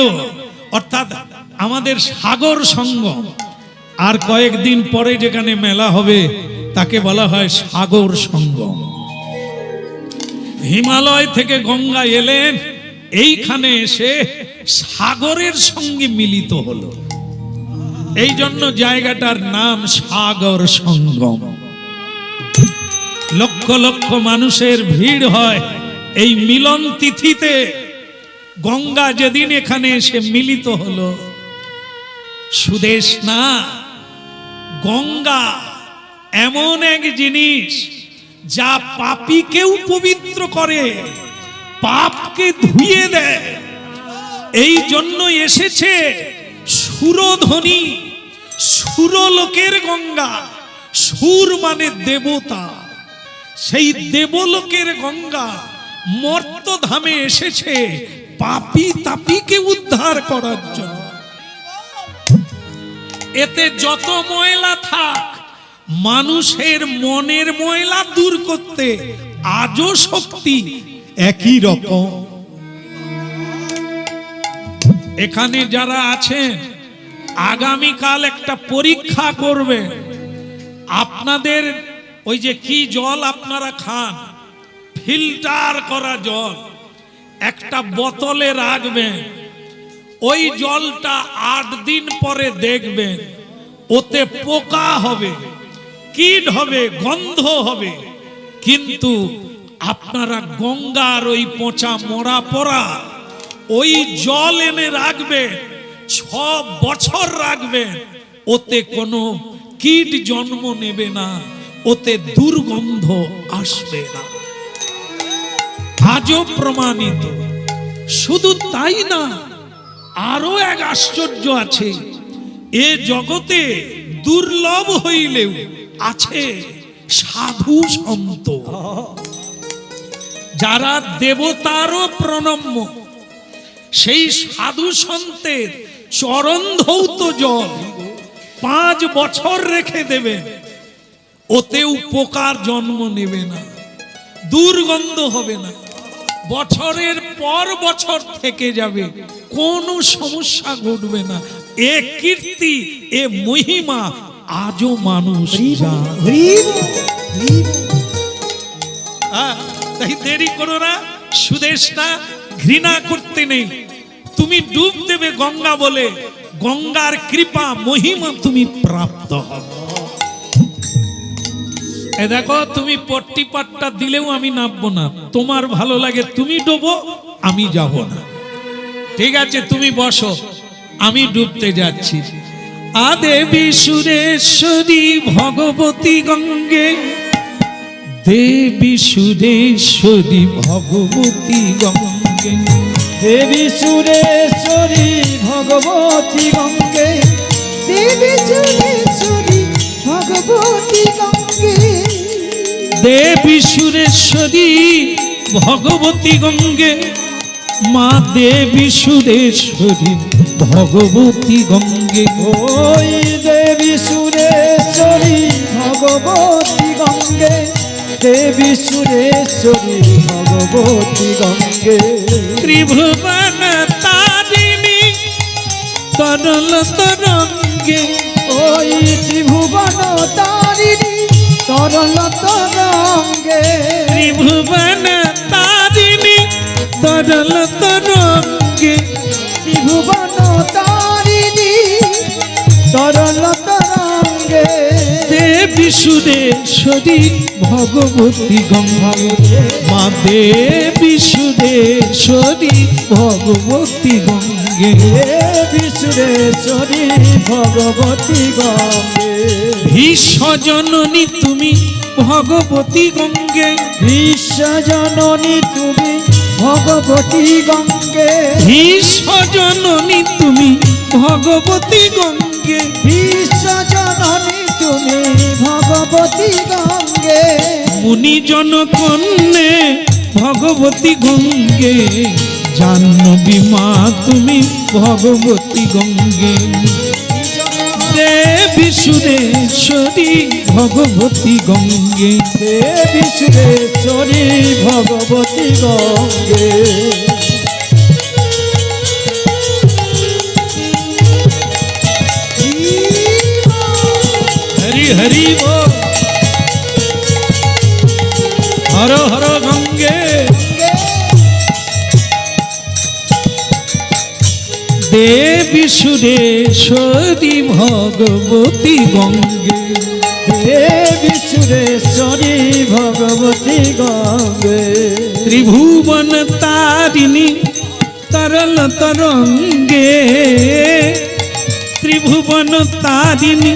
অর্থাৎ আমাদের সাগর সঙ্গম। আর কয়েকদিন পরে যেখানে মেলা হবে তাকে বলা হয় সাগর সঙ্গম। হিমালয় থেকে গঙ্গা এলেন, এইখানে এসে সাগরের সঙ্গে মিলিত হলো। এই জন্য জায়গাটার নাম সাগর সঙ্গম। লক্ষ লক্ষ মানুষের ভিড় হয় এই মিলন তিথিতে। গঙ্গা যেদিন এখানে এসে মিলিত হলো, সুদেশ না, গঙ্গা এমন এক জিনিস যা পাপীকেও পবিত্র করে, পাপকে ধুইয়ে দেয়। এই জন্য এসেছে সুরধ্বনি, সুরলোকের গঙ্গা। সুর মানে দেবতা, সেই দেবলোকের গঙ্গা মর্তধামে এসেছে পাপী তাপীকে উদ্ধার করার জন্য। এতে যত ময়লা থাক, মানুষের মনের ময়লা দূর করতে আজও শক্তি একই রকম। এখানে যারা আছেন আগামীকাল একটা পরীক্ষা করবে। আপনাদের ওই যে কি জল আপনারা খান, ফিল্টার করা জল, একটা বোতলে রাখবেন। ওই জলটা 8 দিন পরে দেখবেন ওতে পোকা হবে, কীট হবে, গন্ধ হবে। কিন্তু আপনারা গঙ্গার ওই পচা মরা পড়া ওই জল এনে রাখবেন, 6 বছর রাখবেন, ওতে কোনো কীট জন্ম নেবে না, ওতে দুর্গন্ধ আসবে না। আজও প্রমাণিত। শুধু তাই না, আরো এক আশ্চর্য আছে। এ জগতে দুর্লভ হইলেও আছে সাধু সন্ত, যারা দেবতারও প্রণম্য। সেই সাধু সন্তের চরণ ধৌত জল 5 বছর রেখে দেবেন, ওতেও পোকার জন্ম নেবে না, দুর্গন্ধ হবে না, বছরের পর বছর থেকে যাবে, কোনো সমস্যা ঘটবে না। এ কীর্তি, এ মহিমা আজও মানুষ জানে। তাই দেরি করো না, সুদেশটা ঘৃণা করতে নেই। তুমি ডুব দেবে গঙ্গা বলে, গঙ্গার কৃপা মহিমা তুমি প্রাপ্ত হবে। এ দেখো, তুমি পট্টি পাট্টা দিলেও আমি নামবো না। তোমার ভালো লাগে তুমি ডুবো, আমি যাব না। ঠিক আছে, তুমি বসো, আমি ডুবতে যাচ্ছি। আদেবী সুরেশ্বরী ভগবতী গঙ্গে, দেবী সুরেশ্বরী ভগবতী গঙ্গে, দেবী সুরেশ্বরী ভগবতী গঙ্গে, দেবী সুরেশ্বরী ভগবতী গঙ্গে, দেবী সুরেশ্বরী ভগবতী গঙ্গে, মা দেবী সুরেশ্বরী ভগবতী গঙ্গে। ওই দেবী সুরেশ্বরী ভগবতী গঙ্গে, দেবী সুরেশ্বরী ভগবতী গঙ্গে। ত্রিভুবন তারিণী তরল তরঙ্গে, ওই ত্রিভুবন তারিণী তরল তরঙ্গে, ত্রিভুবন তারিণী তরল তরঙ্গে, ত্রিভুবন তারিণী তরল তরঙ্গে। দেবী সুরেশ্বরী ভগবতী গঙ্গে, মা দেবী সুরেশ্বরী ভগবতী গঙ্গে, দেবী সুরেশ্বরী ভগবতী গঙ্গে। বিশ্বজননী তুমি ভগবতী গঙ্গে, বিশ্বজননী তুমি ভগবতী গঙ্গে, বিশ্বজননী তুমি ভগবতী গঙ্গে, বিশ্বজননী তুমি ভগবতী গঙ্গে মুনিজন কন্যে ভগবতী গঙ্গে, জাহ্নবী মা তুমি ভগবতী গঙ্গে। দেবী সুরেশ্বরী ভগবতী গঙ্গে, দেবী সুরেশ্বরী ভগবতী গঙ্গে। হরি হরি বল, হর হর গঙ্গে। দেবী সুরেশ্বরী ভগবতী গঙ্গে, দেবী সুরেশ্বরী ভগবতী গঙ্গে। ত্রিভুবন তারিণী তরল তরঙ্গে, ত্রিভুবন তারিণী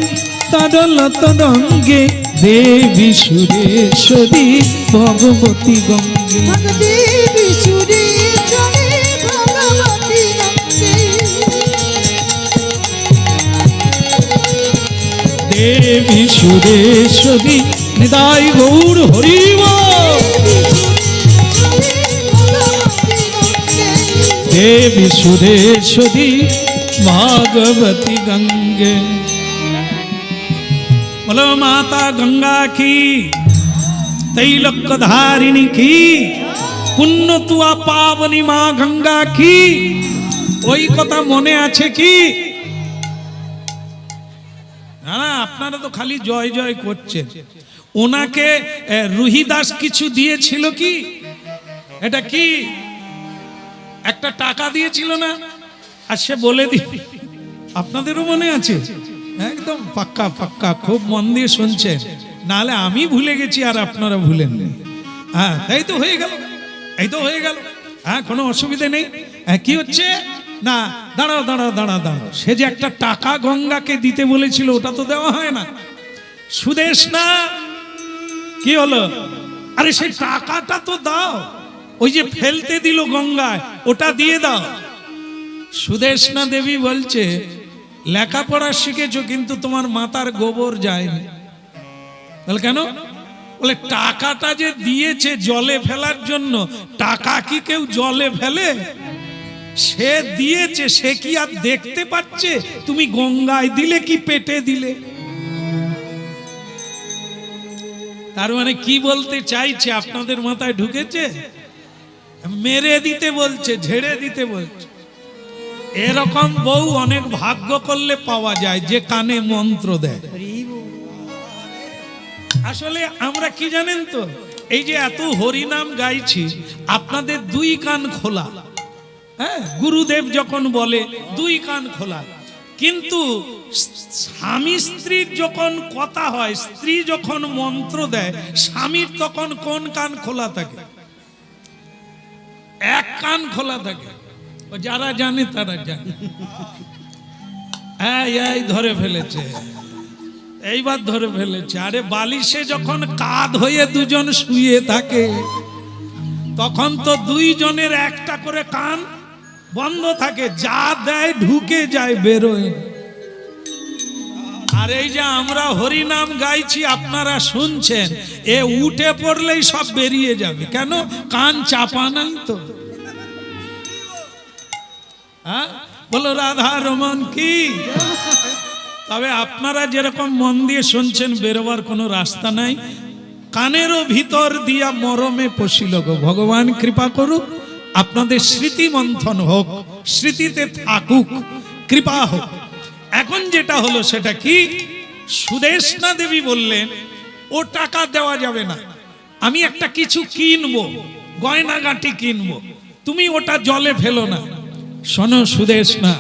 তরল তরঙ্গে, দেবী সুরেশ্বরী ভগবতী গঙ্গে। দেবী সুরেশ্বরী ভগবতী গঙ্গে দেবী সুরেশ্বরী নিতাই গৌর হরি বল। দেবী সুরেশ্বরী भगवती गंगे। बोलो माता गंगा की, तैलक धारिणी की, पुण्य तुआ पावनी मा गंगा की। ওই কথা মনে আছে কি? না, আপনারা তো খালি জয় জয় করছেন। ওনাকে রুহিদাস কিছু দিয়েছিল কি? এটা কি একটা টাকা দিয়েছিল না? আর সে বলে দি, আপনাদেরও মনে আছে? একদম পাক্কা পাক্কা, খুব মন দিয়ে শুনছেন, নাহলে আমি ভুলে গেছি আর আপনারা ভুলেননি। হ্যাঁ, তাই তো হয়ে গেল, এই তো হয়ে গেল। হ্যাঁ, কোনো অসুবিধা নেই। কি হচ্ছে না, দাঁড়াও দাঁড়াও দাঁড়াও দাঁড়াও, সে যে একটা টাকা গঙ্গাকে দিতে বলেছিল, ওটা তো দেওয়া হয় না। সুদেশ না, কি হলো? আরে সেই টাকাটা তো দাও, ওই যে ফেলতে দিল গঙ্গায়, ওটা দিয়ে দাও। সুদেশনা দেবী বলছে, লেখাপড়া শিখেছো কিন্তু তোমার মাথার গোবর যায়নি। বলে কেন? বলে টাকাটা যে দিয়েছে জলে ফেলার জন্য, টাকা কি কেউ জলে ফেলে? সে দিয়েছে, সে কি আর দেখতে পাচ্ছে তুমি গঙ্গায় দিলে কি পেটে দিলে? তার মানে কি বলতে চাইছে আপনাদের মাথায় ঢুকেছে? মেরে দিতে বলছে, ঝেড়ে দিতে বলছে। এরকম বউ অনেক ভাগ্য করলে পাওয়া যায়, যে কানে মন্ত্র দেয়। আসলে আমরা কি জানেন তো, এই যে এত হরিনাম গাইছি, আপনাদের দুই কান খোলা। হ্যাঁ, গুরুদেব যখন বলে দুই কান খোলা, কিন্তু স্বামী স্ত্রীর যখন কথা হয়, স্ত্রী যখন মন্ত্র দেয়, স্বামীর তখন কোন কান খোলা থাকে? এক কান খোলা থাকে। যারা জানে তারা জানে। এই ধরে ফেলেছে, এইবার ধরে ফেলেছে। আরে বালিশে যখন কাঁধ হয়ে দুজন শুয়ে থাকে, তখন তো দুইজনের একটা করে কান বন্ধ থাকে, যা দেয় ঢুকে যায়, বেরোয়। আর এই যে আমরা হরিনাম গাইছি, আপনারা শুনছেন, এ উঠে পড়লেই সব বেরিয়ে যাবে। কেন? কান চাপা নাই তো। হ্যাঁ, বলো রাধা রমন কি। তবে আপনারা যেরকম মন দিয়ে শুনছেন, বেরোবার কোনো রাস্তা নাই। কানেরও ভিতর দিয়া মরমে পশিল গো। ভগবান কৃপা করুক, আপনাদের স্মৃতি মন্থন হোক, স্মৃতিতে থাকুক, কৃপা হোক। এখন যেটা হলো সেটা কি? সুদেশনা দেবী বললেন, ও টাকা দেওয়া যাবে না, আমি একটা কিছু কিনবো, গয়নাগাটি কিনবো, তুমি ওটা জলে ফেলো না। শোনো সুদেশনা,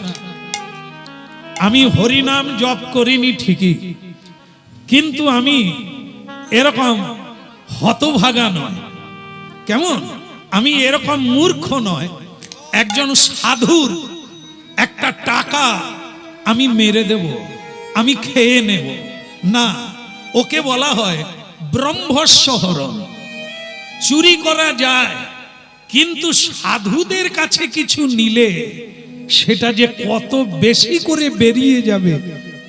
আমি হরিনাম জপ করিনি ঠিকই, কিন্তু আমি এরকম হতভাগা নয়। কেমন? আমি এরকম মূর্খ নয়, একজন সাধুর একটা টাকা আমি মেরে দেব, আমি খেয়ে নেব না। ওকে বলা হয় ব্রহ্মস্বহরণ। চুরি করা যায়, কিন্তু সাধুদের কাছে কিছু নিলে সেটা যে কত বেশি করে বেরিয়ে যাবে,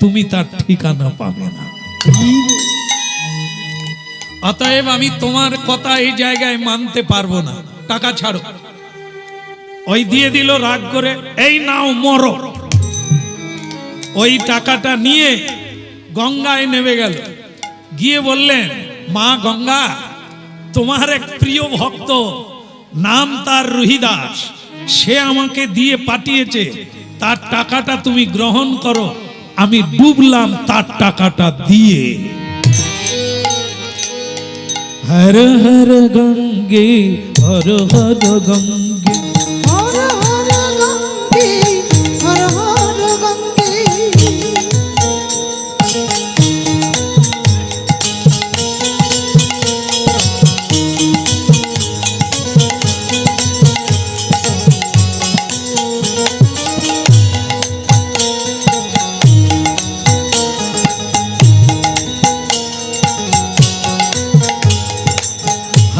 তুমি তার ঠিকানা পাবে না। অতএব আমি তোমার কথা এই জায়গায় মানতে পারবো না, টাকা ছাড়ো। ওই দিয়ে দিল রাগ করে, এই নাও মরো। ওই টাকাটা নিয়ে গঙ্গায় নেমে গেল, গিয়ে বললেন, মা গঙ্গা, তোমার এক প্রিয় ভক্ত, নাম তার রুহিদাস, সে আমাকে দিয়ে পাঠিয়েছে, তার টাকাটা তুমি গ্রহণ করো। আমি ডুবলাম তার টাকাটা দিয়ে। হর হর গঙ্গে, হর হর গঙ্গে, হর হর গঙ্গে, হর হর গঙ্গে।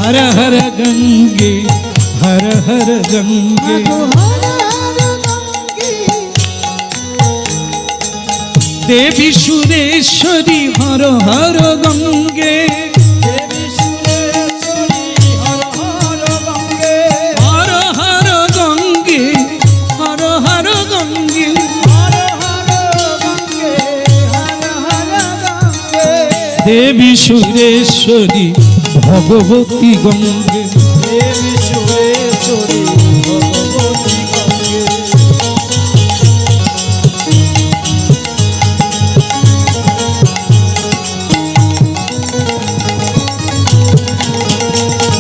हर हर गंगे, हर हर गंगे, হর হর গঙ্গে। देवी सुरेश्वरी हर हर गंगे, দেবী সুরেশ্বরী হর হর গঙ্গে, हर हर गंगे, हर हर गंगे, হর হর গঙ্গে, হর হর গঙ্গে। देवी सुरेश्वरी भगवती गंगे। দেবী সুরেশ্বরী ভগবতী গঙ্গে।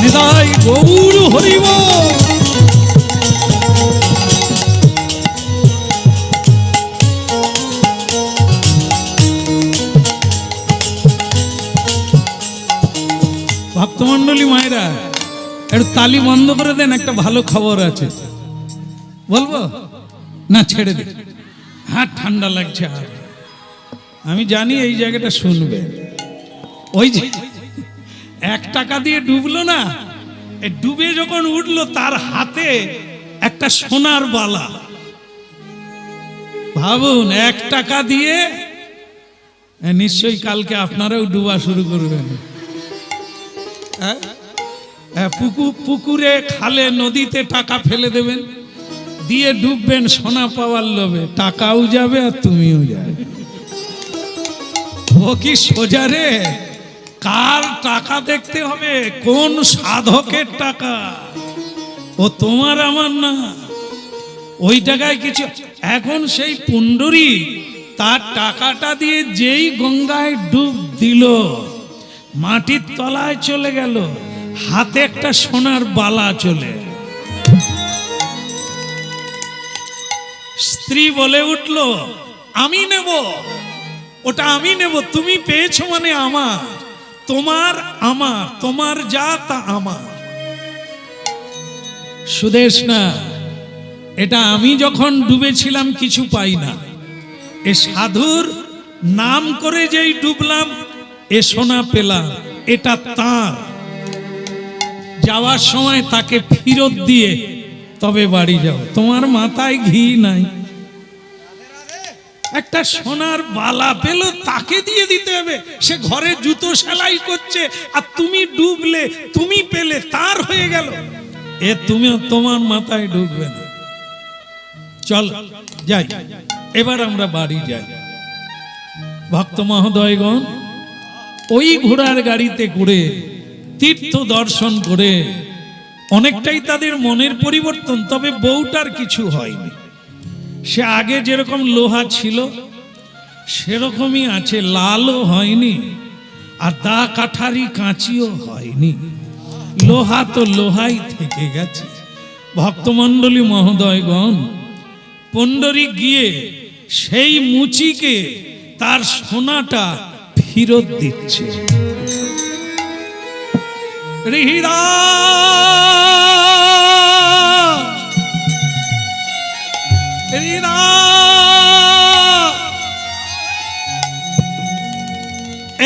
निदाई गौर हरिव। ভক্তমন্ডলী মায়েরা, একটু তালি বন্ধ করে দেন, একটা ভালো খবর আছে। বলবো না ছেড়ে দিন? হ্যাঁ, ঠান্ডা লাগছে। আর আমি জানি এই জায়গাটা শুনবে। ওই যে 1 টাকা দিয়ে ডুবলো না, এই ডুবে যখন উঠলো তার হাতে একটা সোনার বালা। ভাবুন, 1 টাকা দিয়ে নিশ্চয়ই কালকে আপনারাও ডুবা শুরু করবেন। পুকুরে, খালে, নদীতে টাকা ফেলে দেবেন, দিয়ে ডুববেন সোনা পাওয়ার লোভে। টাকাও যাবে আর তুমিও যাবে। ও কি সোজা রে? কার টাকা দেখতে হবে, কোন সাধকের টাকা? ও তোমার আমার না। ওই টাকায় কিছু। এখন সেই পুণ্ডরী তার টাকাটা দিয়ে যেই গঙ্গায় ডুব দিল, মাটির তলায় চলে গেল, হাতে একটা সোনার বালা চলে। স্ত্রী বলে উঠলো, আমি নেব, ওটা আমি নেব। তুমি পেয়েছো মানে আমার, তোমার আমার, তোমার যা তা আমার। সুদেশ না, এটা আমি যখন ডুবেছিলাম কিছু পাই না। এ সাধুর নাম করে যেই ডুবলাম, এ সোনা পেলাম, এটা তার। যাওয়ার সময় তাকে ফেরত দিয়ে তবে বাড়ি যাও। তোমার মাথায় ঘি নাই, একটা সোনার বালা পেল, তাকে দিয়ে দিতে হবে। সে ঘরে জুতো সেলাই করছে, আর তুমি ডুবলে, তুমি পেলে, তার হয়ে গেল। এ তুমি, তোমার মাথায় ঢুকবে না। চল যাই, এবার আমরা বাড়ি যাই। ভক্ত মহোদয়গণ, ওই ঘোড়ার গাড়িতে করে তীর্থ দর্শন করে অনেকটাই তাদের মনের পরিবর্তন। তবে বউটার কিছু হয়নি। সে আগে যেরকম লোহা ছিল সেরকমই আছে, লালও হয়নি, আর দা কাঠারি কাঁচিও হয়নি। লোহা তো লোহাই থেকে গেছে। ভক্তমণ্ডলী মহোদয়গণ, পুণ্ডরী গিয়ে সেই মুচিকে তার সোনাটা ফেরত দিচ্ছে।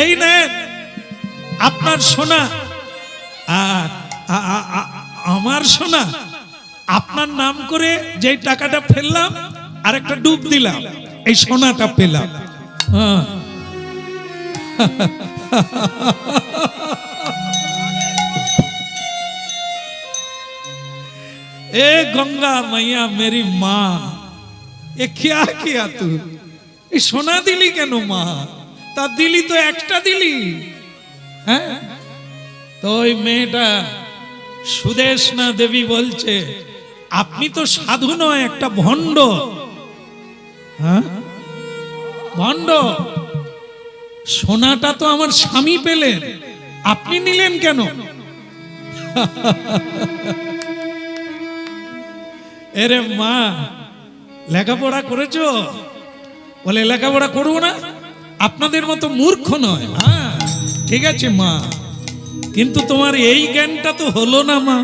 এই নেন আপনার সোনা, আমার সোনা। আপনার নাম করে যে টাকাটা ফেললাম আর একটা ডুব দিলাম, এই সোনাটা পেলাম। ए गंगा मैया मेरी माँ, ये क्या किया तू? ये सोना दिली केन माँ? তা দিলি তো একটা দিলি, হ্যাঁ? তো ওই মেয়েটা সুদেশনা দেবী বলছে, আপনি তো সাধু নয়, একটা ভণ্ড। হ্যাঁ, ভণ্ড। সোনাটা তো আমার স্বামী পেলেন, আপনি নিলেন কেন? এরে মা, লেখাপড়া করেছো? বলে লেখাপড়া করবো না, আপনাদের মতো মূর্খ নয়। হ্যাঁ ঠিক আছে মা, কিন্তু তোমার এই জ্ঞানটা তো হলো না মা।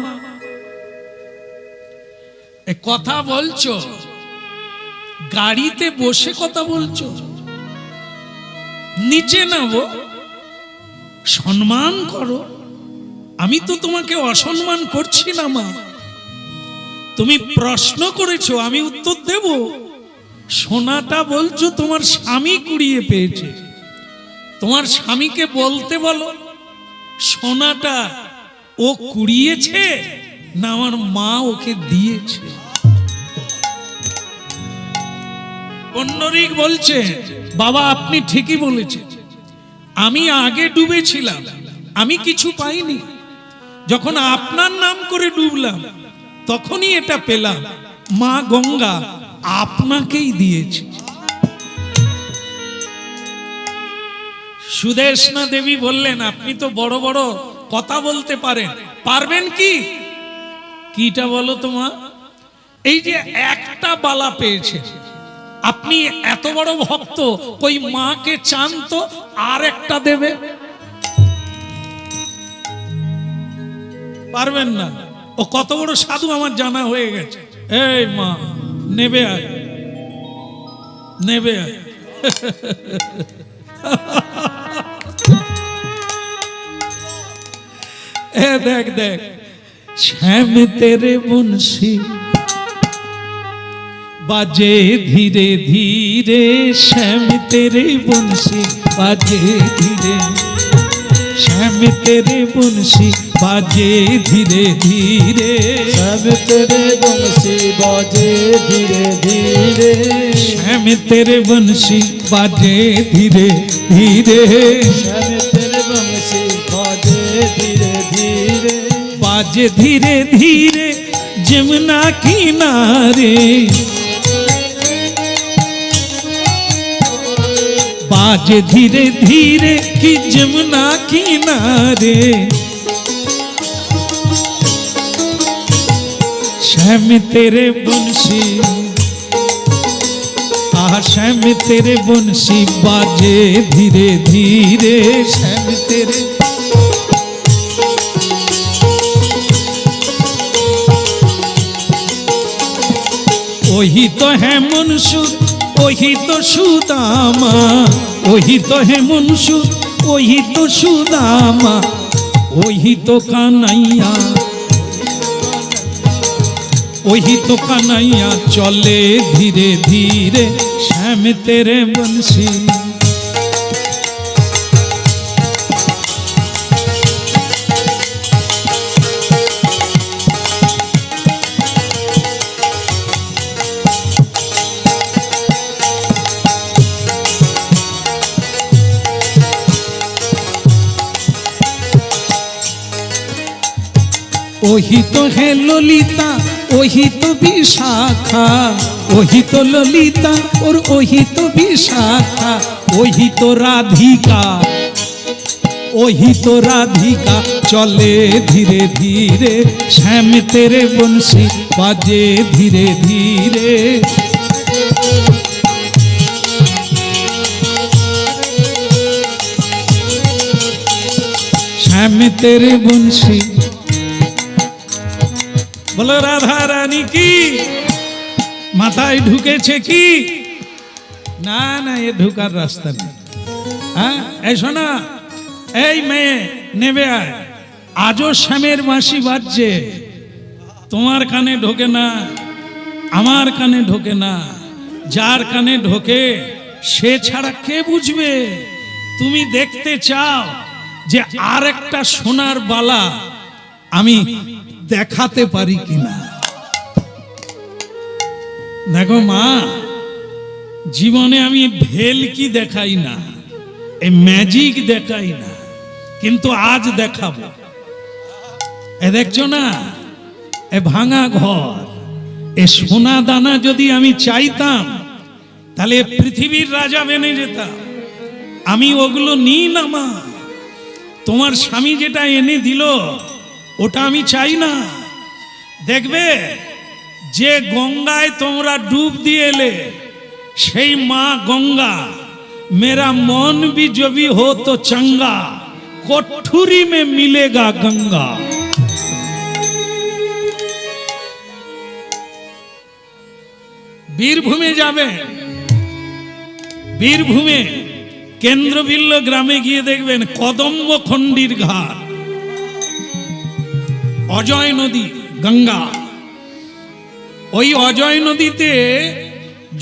কথা বলছো, গাড়িতে বসে কথা বলছো, নিচে নামো, সম্মান করো। আমি তো তোমাকে অসম্মান করছি না মা। তুমি প্রশ্ন করেছো, আমি উত্তর দেব। সোনাটা বলছো তোমার স্বামী কুড়িয়ে পেয়েছে, তোমার স্বামীকে বলতে বলো সোনাটা ও কুড়িয়েছে না আমার মা ওকে দিয়েছে। পন্নরিক বলছে, বাবা আপনি ঠিকই বলেছেন, আমি আগে ডুবেছিলাম, আমি কিছু পাইনি। যখন আপনার নাম করে ডুবলাম তখনই এটা পেলাম। মা গঙ্গা আপনাকেই দিয়েছে। সুদেশনা দেবী বললেন, আপনি তো বড় বড় কথা বলতে পারেন, পারবেন কি? কিটা বলো তোমা? এই যে একটা বালা পেয়েছে, আপনি এত বড় ভক্ত, কই মাকে চান তো আর একটা দেবে? পারবেন না। ও কত বড় সাধু আমার জানা হয়ে গেছে। এই মা, নেবে আয়, নেবে আয়। এ দেখ দেখ, শ্যাম তেরে বংশী বাজে ধীরে ধীরে, শ্যাম তেরে বংশী বাজে ধীরে, শ্যাম তেরে বংশী বাজে ধীরে ধীরে, শ্যাম তেরে বংশী বাজে ধীরে ধীরে, শ্যাম তেরে বংশী বাজে ধীরে ধীরে, শ্যাম তেরে বংশী বাজে ধীরে ধীরে, বাজে ধীরে ধীরে যমুনা কিনারে, बाजे धीरे धीरे की जमुना किनारे, श्याम तेरे बंशी, श्याम तेरे बंशी बाजे धीरे धीरे, श्याम तेरे वही तो है मनुष्य, वही तो सुदामा, वही तो है मुंशु, वही तो सुदामा, वही तो कन्हैया, वही तो कन्हैया चले धीरे धीरे, श्याम तेरे बंशी। वही तो है ललिता, वही तो विशाखा, वही तो ललिता और वही तो विशाखा, वही तो राधिका, वही तो राधिका चले धीरे धीरे, श्याम तेरे बंशी बाजे धीरे धीरे, श्याम तेरे बंशी। बोलो राधा रानी की। মাথায় ঢুকেছে কি? না না, এ ঢুকার রাস্তা নেই। হ্যাঁ এই শোনা, এই মেয়ে নেবে আয়, আজও শ্যামের বাঁশি বাজছে, তোমার কানে ঢোকে না, আমার কানে ঢোকে না, যার কানে ঢোকে সে ছাড়া কে বুঝবে? তুমি দেখতে চাও যে আর একটা সোনার বালা আমি দেখাতে পারি কিনা। দেখো মা, জীবনে আমি ভেলকি দেখাই না, এই ম্যাজিক দেখাই না, কিন্তু আজ দেখাবো। এ দেখছো না, এ ভাঙা ঘর, এ সোনা দানা যদি আমি চাইতাম তাহলে পৃথিবীর রাজা বেনে যেতাম। আমি ওগুলো নিই না মা, তোমার স্বামী যেটা এনে দিল ওটা আমি চাই না। দেখবে যে গঙ্গায় তোমরা ডুব দিয়ে এলে, সেই মা গঙ্গা, मेरा मन भी जो भी हो तो चंगा, कोठुरी में मिलेगा गंगा। বীরভূমে যাবেন, বীরভূমে কেন্দ্রবিল্ল গ্রামে গিয়ে দেখবেন কদম্বখণ্ডির ঘাট, অজয় নদী, গঙ্গা। ওই অজয় নদীতে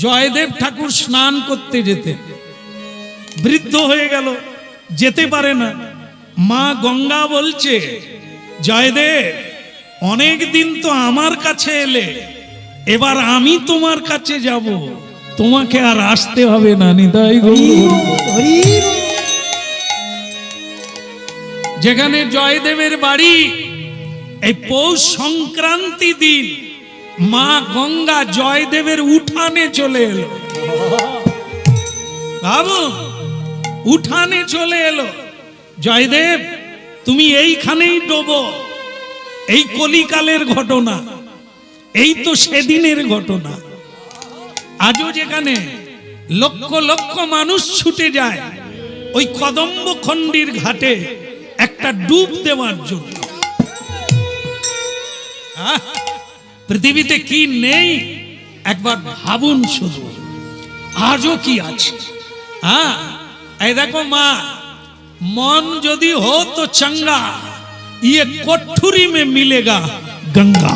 জয়দেব ঠাকুর স্নান করতে যেতেন। বৃদ্ধ হয়ে গেল, যেতে পারে না। মা গঙ্গা বলছে, জয়দেব অনেক দিন তো আমার কাছে এলে, এবার আমি তোমার কাছে যাব, তোমাকে আর আসতে হবে না। নিতাই গৌর। যেখানে জয়দেবের বাড়ি, এই পৌষ সংক্রান্তি দিন মা গঙ্গা জয়দেবের উঠানে চলে এলো। ভাবো, উঠানে চলে এলো, জয়দেব তুমি এইখানেই ডোবো। এই কলিকালের ঘটনা, এই তো সেদিনের ঘটনা। আজও যেখানে লক্ষ লক্ষ মানুষ ছুটে যায় ওই কদম্বখণ্ডির ঘাটে একটা ডুব দেওয়ার জন্য। পৃথিবীতে কি নেই একবার ভাবুন শুধু, আজও কি আছে। হ্যাঁ, এই দেখো মা, मन यदि हो तो चंगा, ये कोठुरी में मिलेगा गंगा।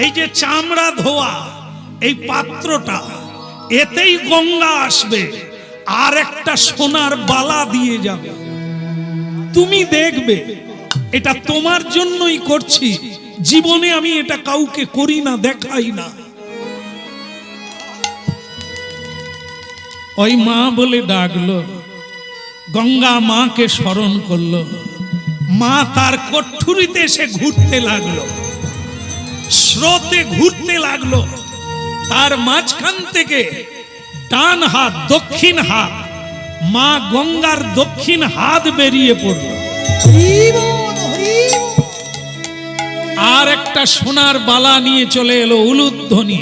এই যে চামড়া ধোয়া এই পাত্রটা, এতেই গঙ্গা আসবে আর একটা সোনার বালা দিয়ে যাবে। তুমি দেখবে এটা তোমার জন্যই করছি, জীবনে আমি এটা কাউকে করি না, দেখাই না। ওই মা বলে ডাকলো, গঙ্গা মাকে স্মরণ করলো। মা তার কোঠুরিতে এসে ঘুরতে লাগলো, স্রোতে ঘুরতে লাগলো। তার মাঝখান থেকে ডান হাত, দক্ষিণ হাত, মা গঙ্গার দক্ষিণ হাত বেরিয়ে পড়ল। আর একটা সোনার বালা নিয়ে চলে এলো, উলুধ্বনি।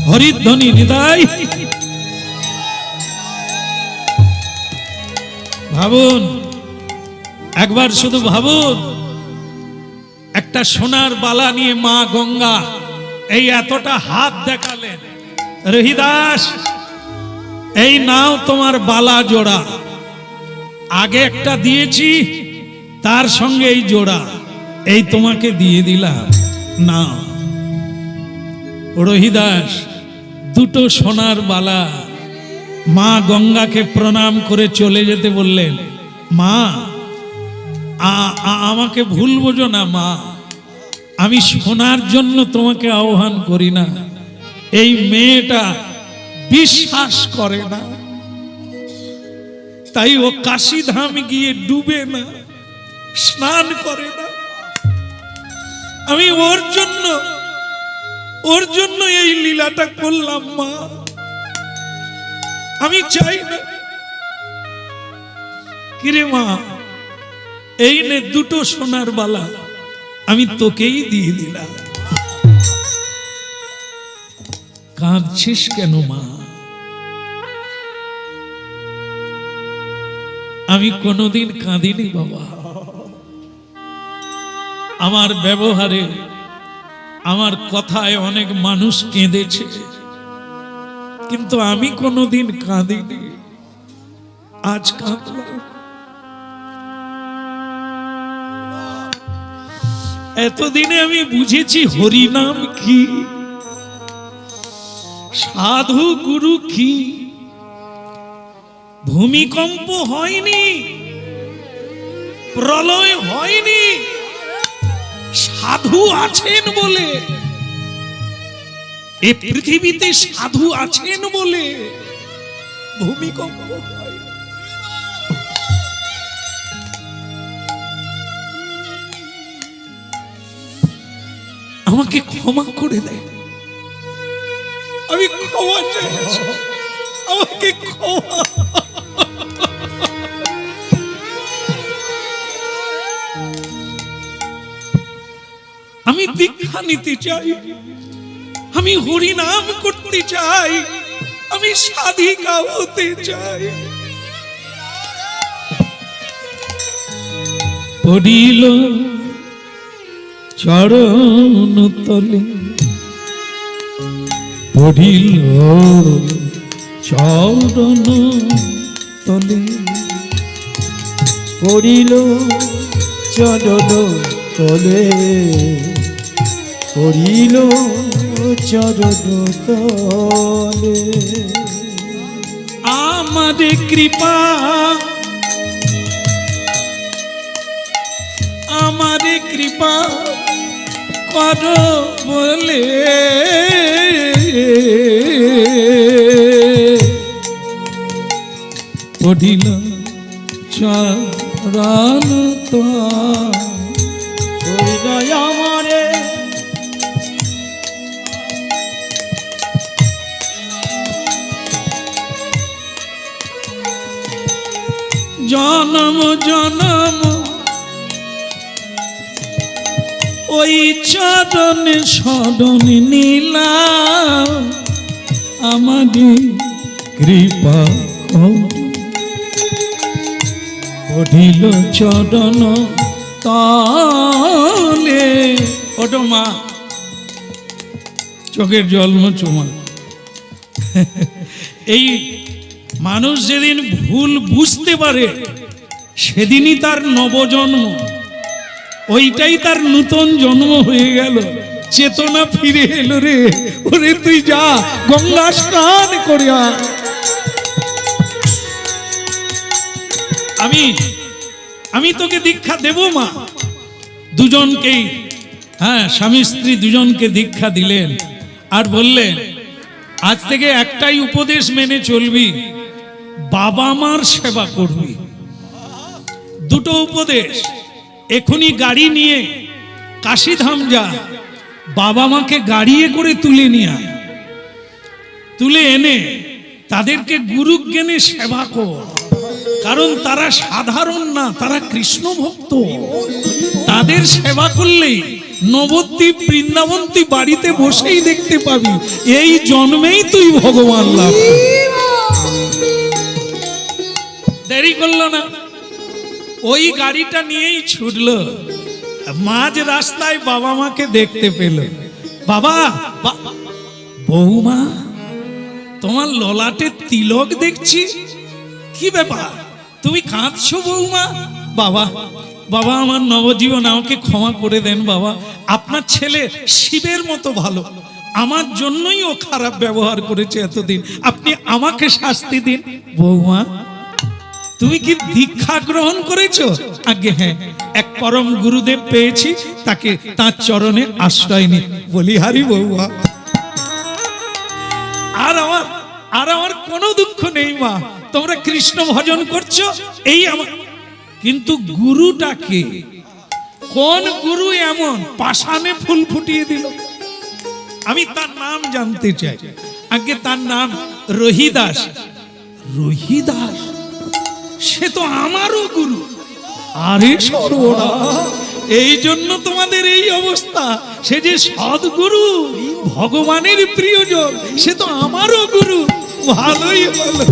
হরিধ্বনি নিতাই। ভাবুন, একবার শুধু ভাবুন, একটা সোনার বালা নিয়ে মা গঙ্গা এই এতটা হাত দেখালেন। রহিদাস, এই নাও তোমার বালা জোড়া, আগে একটা দিয়েছি, তার সঙ্গে এই জোড়া, এই তোমাকে দিয়ে দিলাম, নাও। রহিদাস দুটো সোনার বালা মা গঙ্গাকে প্রণাম করে চলে যেতে বললেন। মা, আমাকে ভুল বোঝো না মা, আমি সোনার জন্য তোমাকে আহ্বান করি না। এই মেয়েটা বিশ্বাস করে না, তাই ও কাশীধাম গিয়ে ডুবে না, স্নান করে না। আমি ওর জন্য এই লীলাটা করলাম মা, আমি চাই না। কিরে মা, এই নে দুটো সোনার বালা, আমি তোকেই দিয়ে দিলাম। কাঁদছিস কেন মা? আমি কোনোদিন কাঁদিনি বাবা। আমার ব্যবহারে, আমার কথায় অনেক মানুষ কেঁদেছে, কিন্তু আমি কোনোদিন কাঁদিনি। আজ কাঁদলাম। এতদিনে আমি বুঝেছি হরিনাম কি, সাধু গুরু কি। ভূমিকম্প হয়নি, প্রলয় হয়নি, সাধু আছেন বলে, এ পৃথিবীতে সাধু আছেন বলে ভূমিকম্প হয়। আমাকে ক্ষমা করে দেয়, আমি ক্ষমা চাইছি, আমাকে ক্ষমা। আমি দীক্ষা নিতে চাই, আমি হরি নাম করতে চাই, আমি সাধিকা হতে চাই। পড়িল চরণ তলে, পড়িল চরণ তলে, পড়িল চরণ তলে, পড়িল চরণ তলে। আমারে কৃপা, আমারে কৃপা কর বলে, পড়িল চরণ তলে আমারে জনম জনম ওই চরণে শরণ নিলাম, আমাদের কৃপা পড়িল চরণ তলে। ওটো মা, চোখের জল মোছো মা। এই মানুষ যেদিন ভুল বুঝতে পারে সেদিনই তার নবজন্ম, ওইটাই তার নূতন জন্ম হয়ে গেল, চেতনা ফিরে এলো রে। ওরে তুই যা গঙ্গা স্নান করে আয়। আমি তোকে দীক্ষা দেব মা। দুজনকেই, হ্যাঁ স্বামী স্ত্রী দুজনকে দীক্ষা দিলেন আর বললেন আজ থেকে একটাই উপদেশ মেনে চলবি, বাবা মার সেবা করবি। দুটো উপদেশ, এখনই গাড়ি নিয়ে কাশীধাম যা, বাবা মাকে গাড়িয়ে করে তুলে নিয়ে আয়, তুলে এনে তাদেরকে গুরু জ্ঞানে সেবা কর। কারণ তারা সাধারণ না, তারা কৃষ্ণ ভক্ত। তাদের সেবা করলেই নবদ্বীপ বৃন্দাবন তুই বাড়িতে বসেই দেখতে পাবি, এই জন্মেই তুই ভগবান লাভ। দেরি করলো না, ওই গাড়িটা নিয়েই ছুটলো। মাঝ রাস্তায় বাবা মাকে দেখতে পেল। বাবা, বৌমা তোমার ললাটে তিলক দেখছি, কি ব্যাপার তুমি কাঁদছো বৌমা? বাবা, বাবা আমার নবজীবন, আমাকে ক্ষমা করে দেন বাবা। আপনার ছেলে শিবের মতো ভালো, আমার জন্যই ও খারাপ ব্যবহার করেছে এতদিন, আপনি আমাকে শাস্তি দিন। বৌমা তুমি কি দীক্ষা গ্রহণ করেছো? আগে হ্যাঁ, এক পরম গুরুদেব পেয়েছি, তাকে তার চরণে আশ্রয় নি। বলি হারি বৌমা, আর আমার কোনো দুঃখ নেই মা, তোমরা কৃষ্ণ ভজন করছো এই আমার। কিন্তু গুরুটাকে, কোন গুরু এমন পাষাণে ফুল ফুটিয়ে দিল? আমি তার নাম জানতে চাই। আগে তার নাম রহিদাস। রহিদাস সে তো আমারও গুরু। আরে সর্বনাশ, এই জন্য তোমাদের এই অবস্থা। সে যে সদ্গুরু, ভগবানের প্রিয়জন, সে তো আমারও গুরু। ভালোই হলো,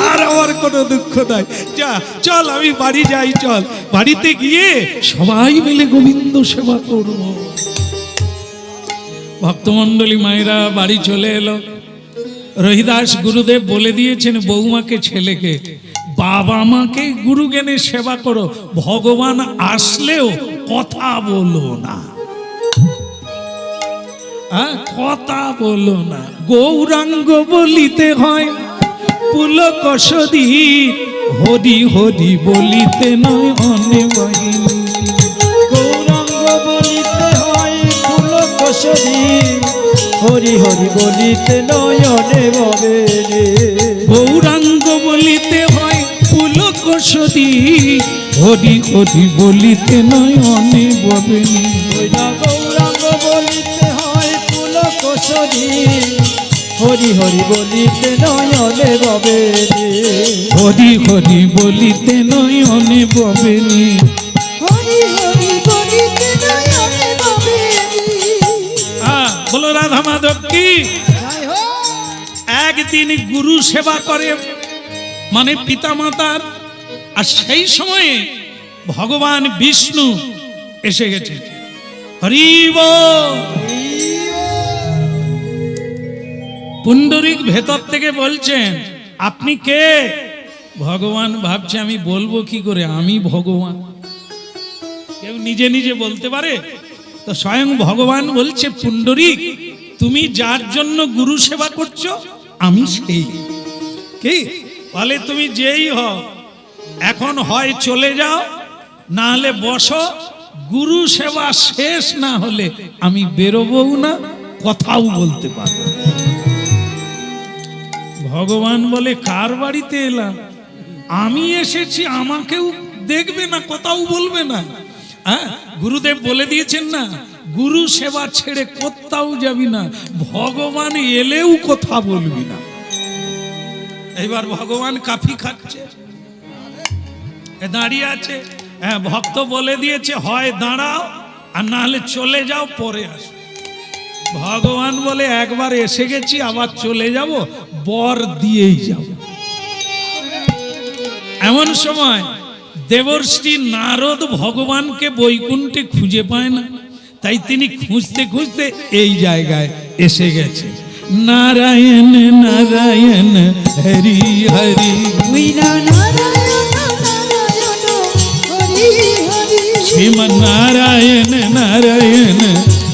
আর আমার কোনো দুঃখ নাই। যা চল, আমি বাড়ি যাই, চল বাড়িতে গিয়ে সবাই মিলে গোবিন্দ সেবা করব। ভক্তমণ্ডলী মায়েরা বাড়ি চলে এলো। রহিদাস গুরুদেব বলে দিয়েছেন বৌমাকে, ছেলেকে, বাবা মাকে গুরু জ্ঞানে সেবা করো, ভগবান আসলেও কথা বলো না। কথা বলো না, গৌরাঙ্গ বলিতে হয় পুলক সদীপ, হরি হরি বলিতে নয় অনে বাহিনী। গৌরাঙ্গ বলিতে হয় পুলক সদীপ, হরি হরি বলিতে নয়নে ববে রে। গৌরাঙ্গ বলিতে হয় পুলক সদীপ, হরি হরি বলিতে নয় অনে ববেনি। ওইটা গৌরাঙ্গ বলিতে হয় পুলক সদীপ, হরি হরি বলিতে নয়নে ববে রে। হরি হরি বলিতে নয় অনে ববেনি। হরি হরি বলিতে নয়নে ববেনি। বলো রাধা মাধব কি। জয় হোক। একদিন গুরু সেবা করে মানে পিতা মাতার, আর সেই সময়ে ভগবান বিষ্ণু এসে গেছে। হরি বল। পুণ্ডরিক ভেতর থেকে বলছেন আপনি কে? ভগবান ভাবছে আমি বলবো কি করে, আমি ভগবান। কেউ নিজে নিজে বলতে পারে? তো স্বয়ং ভগবান বলছে পুণ্ডরিক তুমি যার জন্য গুরু সেবা করছো আমি সেই। কি বলে তুমি যেই হও, এখন হয় চলে যাও, না হলে বসো, গুরু সেবা শেষ না হলে আমি বেরোবও না, কথাও বলতে পারবো না। ভগবান বলে কার বাড়িতে এলাম, আমি এসেছি, আমাকেও দেখবে না, কথাও বলবে না। গুরুদেব বলে দিয়েছেন না, গুরু সেবা ছেড়ে কোথাও যাবি না, ভগবান এলেও কথা বলবি না। এবার ভগবান কাফি খাচ্ছে, দাঁড়িয়ে আছে। ভক্ত বলে দিয়েছে হয় দাঁড়াও আর না হলে চলে যাও, পরে আসো। ভগবান বলে একবার এসে গেছি আবার চলে যাব, বর দিয়েই যাব। এমন সময় দেবর্ষি নারদ ভগবানকে বৈকুণ্ঠে খুঁজে পায় না, তাই তিনি খুঁজতে খুঁজতে এই জায়গায় এসে গেছেন। নারায়ণ নারায়ণ হরি হরি, নারায়ণ নারায়ণ হরি হরি। শ্রীমন নারায়ণ নারায়ণ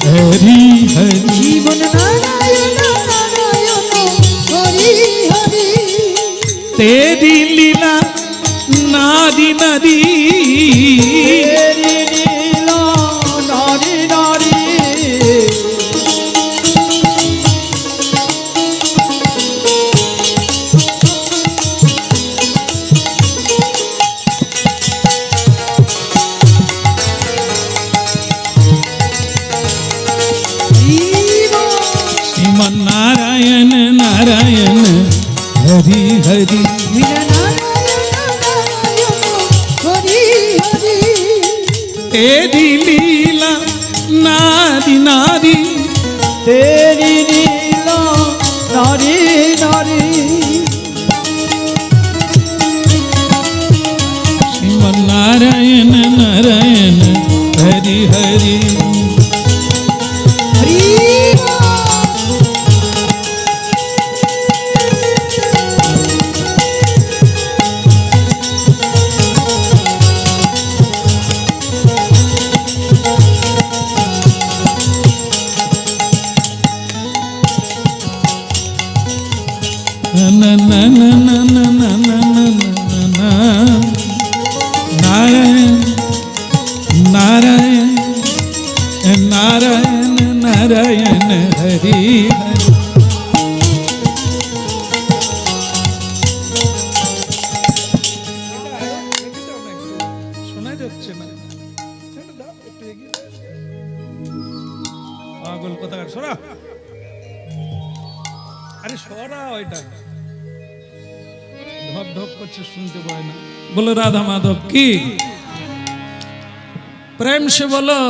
হরি হরি, জীবন নারায়ণ নারায়ণ হরি হরি। তেরি লীলা নারী নারী, তেরি লীলা নারী নারী। শ্রীমন নারায়ণ নারায়ণ হরি হরি, তেরি লীলা নারী নারী, তেরি লীলা নারী নারী। শ্রীমন নারায়ণ নারায়ণ হরি হরি। না না না না না না না না না, নারায়ণ নারায়ণ নারায়ণ নারায়ণ হরি হরি। শোনা যাচ্ছে না, পাগল কোথাকার, সরা, আরে সরা, ওইটা ধপ ধপ করছে, শুনতে পায় না। বলো রাধা মাধব কি। প্রেম সে বলো।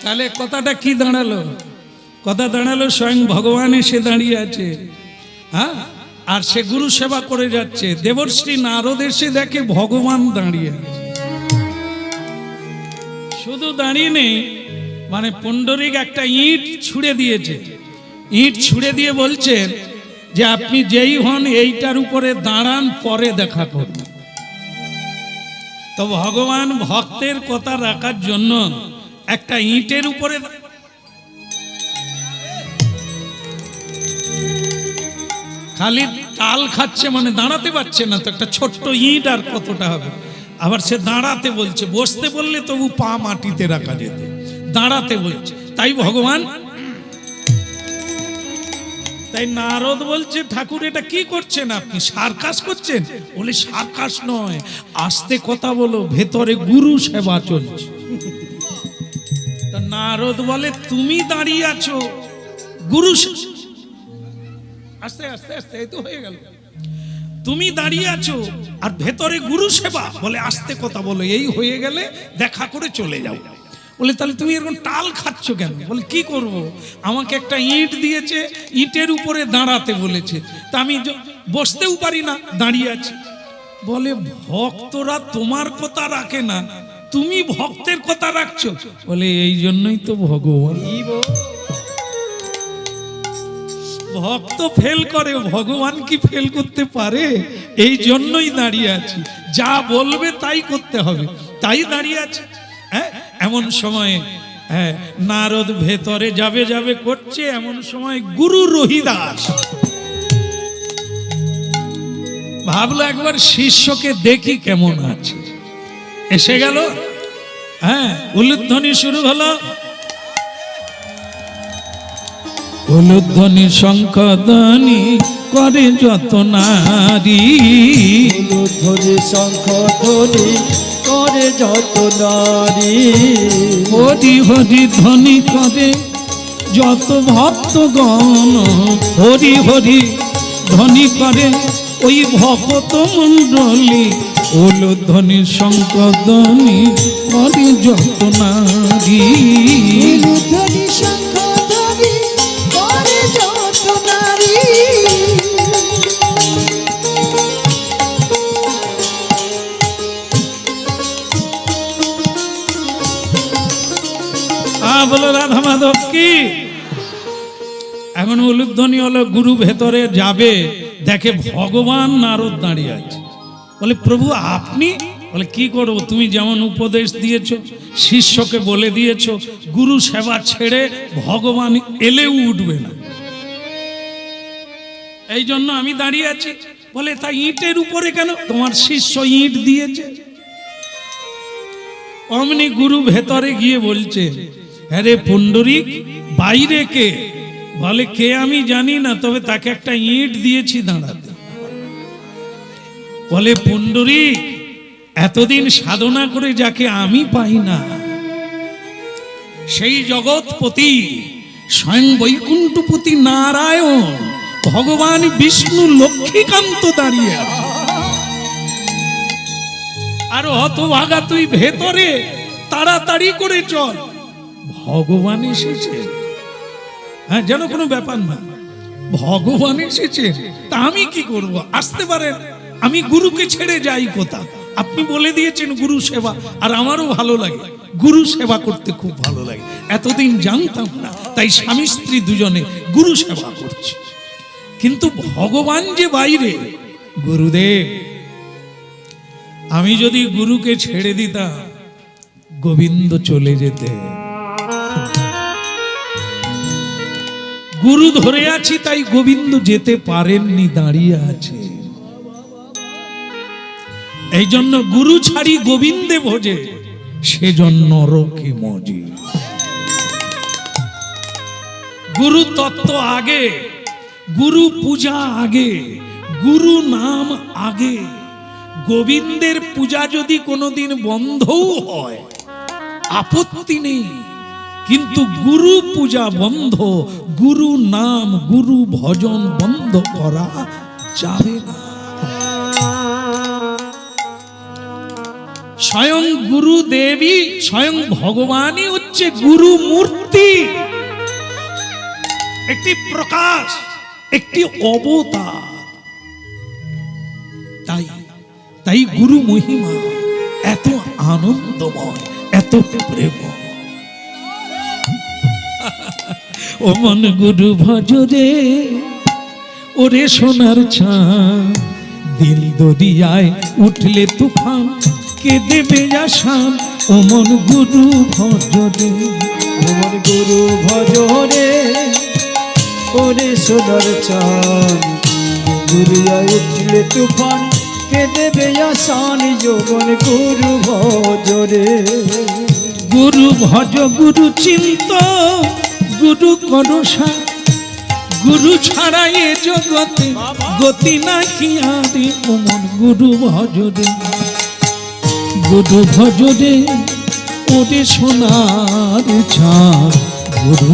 তাহলে কথাটা কি দাঁড়ালো? কথা দাঁড়ালো স্বয়ং ভগবান এসে দাঁড়িয়ে আছে, হ্যাঁ, আর সে গুরু সেবা করে যাচ্ছে। দেবর্ষি নারদ এসে দেখে ভগবান দাঁড়িয়ে আছে। শুধু দাঁড়িয়ে নেই, মানে পুণ্ডরিক একটা ইট ছুঁড়ে দিয়েছে। ইট ছুঁড়ে দিয়ে বলছেন যে আপনি যেই হন এইটার উপরে দাঁড়ান, পরে দেখা করবেন। তো ভগবান ভক্তের কথা রাখার জন্য একটা ইটের উপরে খালি তাল খাচ্ছে মানে দাঁড়াতে পারছে না তো, একটা ছোট্ট ইট আর কতটা হবে। আবার সে দাঁড়াতে বলছে, বসতে বললে তবু পা মাটিতে রাখা যেত, দাঁড়াতে বলছে। তাই ভগবান, তাই নারদ বলছে, ঠাকুর এটা কি করছেন আপনি, সার্কাস করছেন? বলে সার্কাস নয়, আস্তে কথা বলো, ভেতরে গুরু সেবা চলছে। তা নারদ বলে, তুমি দাঁড়িয়ে আছো গুরু, আস্তে আস্তে আস্তে, এই তো হয়ে গেল, তুমি দাঁড়িয়ে আছো আর ভেতরে গুরু সেবা। বলে আস্তে কথা বলো, এই হয়ে গেলে দেখা করে চলে যাও। বলে তাহলে তুমি এরকম টাল খাচ্ছ কেন? বলে কি করব, আমাকে একটা ইট দিয়েছে, ইটের উপরে দাঁড়াতে বলেছে, তা আমি বসতেও পারি না, দাঁড়িয়ে আছি। বলে ভক্তরা তোমার কথা রাখে না, তুমি ভক্তের কথা রাখছো। বলে এই জন্যই তো ভগবান, ভক্ত ফেল করে, ভগবান কি ফেল করতে পারে? এই জন্যই দাঁড়িয়ে আছি, যা বলবে তাই করতে হবে, তাই দাঁড়িয়ে আছি। হ্যাঁ, এমন সময় হ্যাঁ নারদ ভেতরে যাবে যাবে করছে, এমন সময় গুরু রহিদাস ভাবলো একবার শিষ্যকে দেখি কেমন আছে, এসে গেল। হ্যাঁ, উলুধ্বনি শুরু হলো, উলুধ্বনি শঙ্খধ্বনি করে যত নারী, উলুধ্বনি শঙ্খধ্বনি করে যত নারী, হরি হরি ধ্বনি করে যত ভক্তগণ, হরি হরি ধ্বনি করে ওই ভক্ত মণ্ডলী, উলুধ্বনি শঙ্খধ্বনি করে যত নারী। উলুধ্বনি শঙ্খধ্বনি করে যত নারী, বলো রাধা মাধব কি। এখন উলুধ্বনি হলো, গুরু ভেতরে যাবে, দেখে ভগবান নারদ দাঁড়িয়ে আছে। বলে প্রভু আপনি? বলে কি করবো, তুমি যেমন উপদেশ দিয়েছো, শিষ্যকে বলে দিয়েছো গুরু সেবা ছেড়ে ভগবান এলেও উঠবে না, এই জন্য আমি দাঁড়িয়ে আছি। বলে তা ইটের উপরে কেন? তোমার শিষ্য ইট দিয়েছে। অমনি গুরু ভেতরে গিয়ে বলছে, হ্যাঁ রে পুণ্ডরীক, বাইরে কে? বলে কে আমি জানি না, তবে তাকে একটা ইট দিয়েছি দাঁড়াতে। বলে পুণ্ডরীক, এতদিন সাধনা করে যাকে আমি পাই না, সেই জগৎপতি স্বয়ং বৈকুণ্ঠপতি নারায়ণ ভগবান বিষ্ণু লক্ষ্মীকান্ত দাঁড়িয়ে আছে। আর হতভাগা তুই ভেতরে তাড়াতাড়ি করে চল, ভগবান এসেছে। হ্যাঁ, যেন কোনো ব্যাপার না, ভগবান এসেছে, তা আমি কি করব? আসতে পারেন, আমি গুরুকে ছেড়ে যাই কোথা? আপনি বলে দিয়েছেন গুরু সেবা, আর আমারও ভালো লাগে, গুরু সেবা করতে খুব ভালো লাগে। এতদিন জানতাম না, তাই স্বামী স্ত্রী দুজনে গুরু সেবা করছি। কিন্তু ভগবান যে বাইরে, গুরুদেব, আমি যদি গুরুকে ছেড়ে দিতাম গোবিন্দ চলে যেতে। গুরু ধরে আছি, তাই গোবিন্দ যেতে পারেননি, দাঁড়িয়ে আছে। এই জন্য গুরু ছাড়ি গোবিন্দে ভোজে, সেজন্য নরকে মজে। গুরু তত্ত্ব আগে, গুরু পূজা আগে, গুরু নাম আগে। গোবিন্দের পূজা যদি কোনোদিন বন্ধও হয় আপত্তি নেই, কিন্তু গুরু পূজা বন্ধ, গুরু নাম, গুরু ভজন বন্ধ করা যাবে না। স্বয়ং গুরু দেবী, স্বয়ং ভগবানই হচ্ছে গুরু মূর্তি, একটি প্রকাশ, একটি অবতার। তাই তাই গুরু মহিমা এত আনন্দময়, এত প্রেম। ও মন গুরু ভজরে, ওরে সোনার ছান, দিল দরিয়ায় উঠলে তুফান, কে দেবে আসান। ও মন গুরু ভজরে, আমার গুরু ভজরে, ওরে সোনার চান দুরিয়া উঠলে তুফান কে দেবে আসান যৌবন গুরু ভজরে গুরু ভজ গুরু চিন্ত গুরু করসা গুরু ছাড়া এ জগতে গতি নাকি আরে ওমন গুরু ভজরে গুরু ভজরে ওরে সোনার চাঁদ গুরু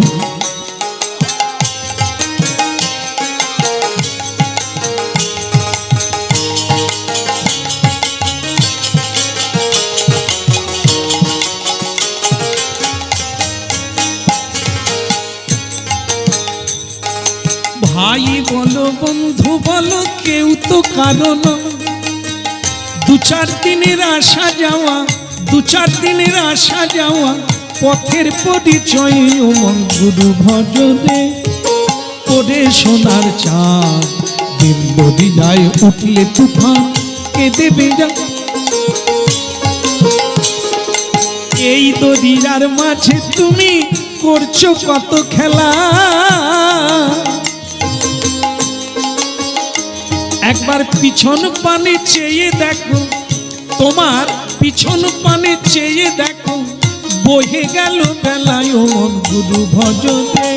ভাই বলো বন্ধু বলো কেউ তো কারণ দু চার দিনের আসা যাওয়া দু চার দিনের আসা যাওয়া পথের পরিচয় ওমন গুরু ভজরে ওরে সোনার চাঁদ দিন দরিয়ায় উঠলে তুফান কে দেবে যা এই দরিয়ার মাঝে তুমি করছো কত খেলা একবার পিছন পানে চেয়ে দেখো তোমার পিছন পানে চেয়ে দেখো বহে গেল বেলায় ওমন গুরু ভজরে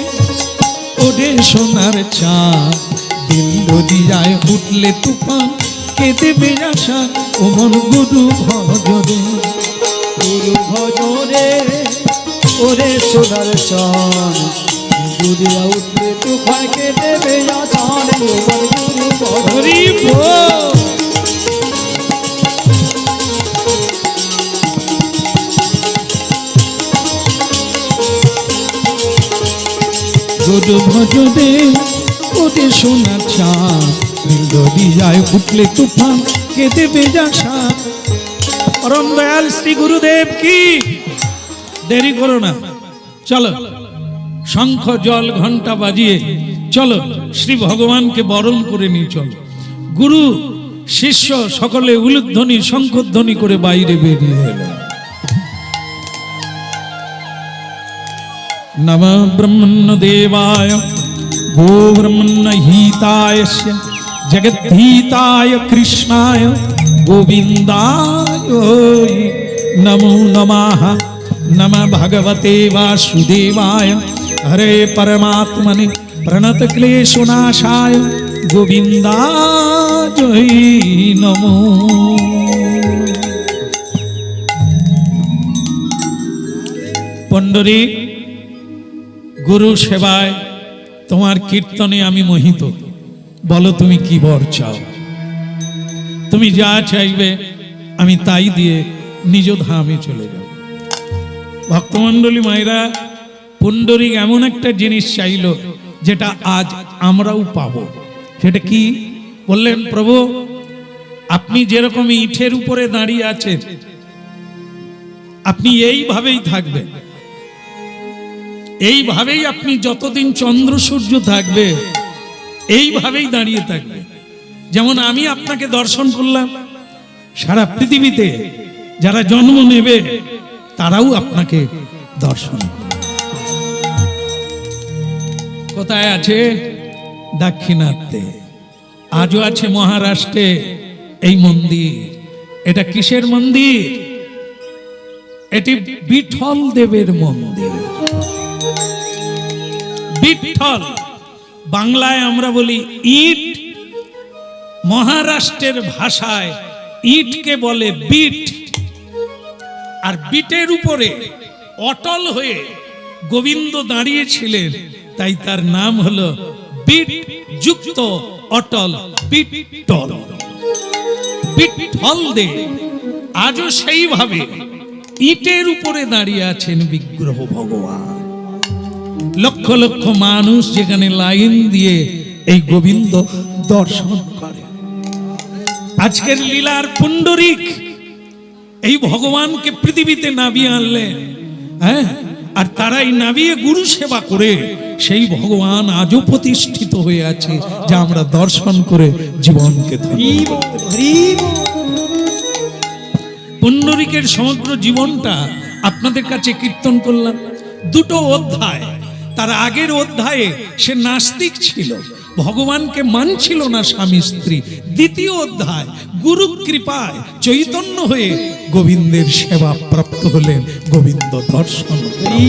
ওরে সোনার চাঁদ দিল দরিয়ায় উঠলে তুফান কে দেবে আশা ওমন গুরু ভজরে গুরু ভজরে ওরে সোনার চান দুরিয়া উঠলে তুফান কে দেবে আসান যৌবন গুরু ভজরে হরি বল। গুরু ভজরে ওরে সোনার চাঁদ দিল দরিয়ায় উঠলে তুফান কে দেবে আশা পরম দয়াল শ্রী গুরুদেব কি দেরি করো না চলো শঙ্খ জল ঘন্টা বাজিয়ে চলো শ্রী ভগবানকে বরণ করে নিয়ে চলো গুরু শিষ্য সকলে উলুধ্বনি শঙ্খধ্বনি করে বাইরে বেরিয়ে এলো নম ব্রহ্মণ্য দেবায় গো ব্রহ্মণ্য হিতায় জগদ্ধিতায় কৃষ্ণায় গোবিন্দায় নমো নমঃ নম ভগবতে वासुदेवाय हरे परमात्मने प्रणत क्लेशनाशाय गोविंदाय नमो पंडरीक गुरु सेवाय তোমার কীর্তনে আমি মোহিত বলো তুমি কি বর চাও তুমি যা চাইবে আমি তাই দিয়ে নিজ ধামে চলে যাব ভক্তমণ্ডলী মায়েরা পুণ্ডরীক এমন একটা জিনিস চাইলো যেটা আজ আমরাও পাবো সেটা কি বললেন প্রভু আপনি যেরকম ইটের উপরে দাঁড়িয়ে আছেন আপনি এইভাবেই থাকবেন এইভাবেই আপনি যতদিন চন্দ্র সূর্য থাকবে এইভাবেই দাঁড়িয়ে থাকবে যেমন আমি আপনাকে দর্শন করলাম সারা পৃথিবীতে যারা জন্ম নেবে তারাও আপনাকে দর্শন করবে কোথায় আছে দাক্ষিণাত্যে আজও আছে মহারাষ্ট্রে এই মন্দির এটা কিসের মন্দির এটি বিঠল দেবের মন্দির বিঠল বাংলায় আমরা বলি ইট মহারাষ্ট্রের ভাষায় ইটকে বলে বিট আর বিটের উপরে অটল হয়ে গোবিন্দ দাঁড়িয়েছিলেন তাই তার নাম হলো বিট যুক্ত অটল বিটল বিঠল দেব আজও সেইভাবে ইটের উপরে দাঁড়িয়ে আছেন বিগ্রহ ভগবান লক্ষ লক্ষ মানুষ যেখানে লাইন দিয়ে এই গোবিন্দ দর্শন করে আজকের লীলার পুণ্ডরীক এই ভগবানকে পৃথিবীতে নামিয়ে আনলেন হ্যাঁ আর তারাই নামিয়ে গুরু সেবা করে সেই ভগবান আজও প্রতিষ্ঠিত হয়ে আছে যা আমরা দর্শন করে জীবনকে ধন্য পুণ্ডরীকের সমগ্র জীবনটা আপনাদের কাছে কীর্তন করলাম দুটো অধ্যায় তার আগের অধ্যায়ে সে নাস্তিক ছিল, ভগবানকে মানছিল না স্বামী স্ত্রী। দ্বিতীয় অধ্যায় গুরু কৃপায় চৈতন্য হয়ে গোবিন্দের সেবা প্রাপ্ত হলেন, গোবিন্দ দর্শন। হরি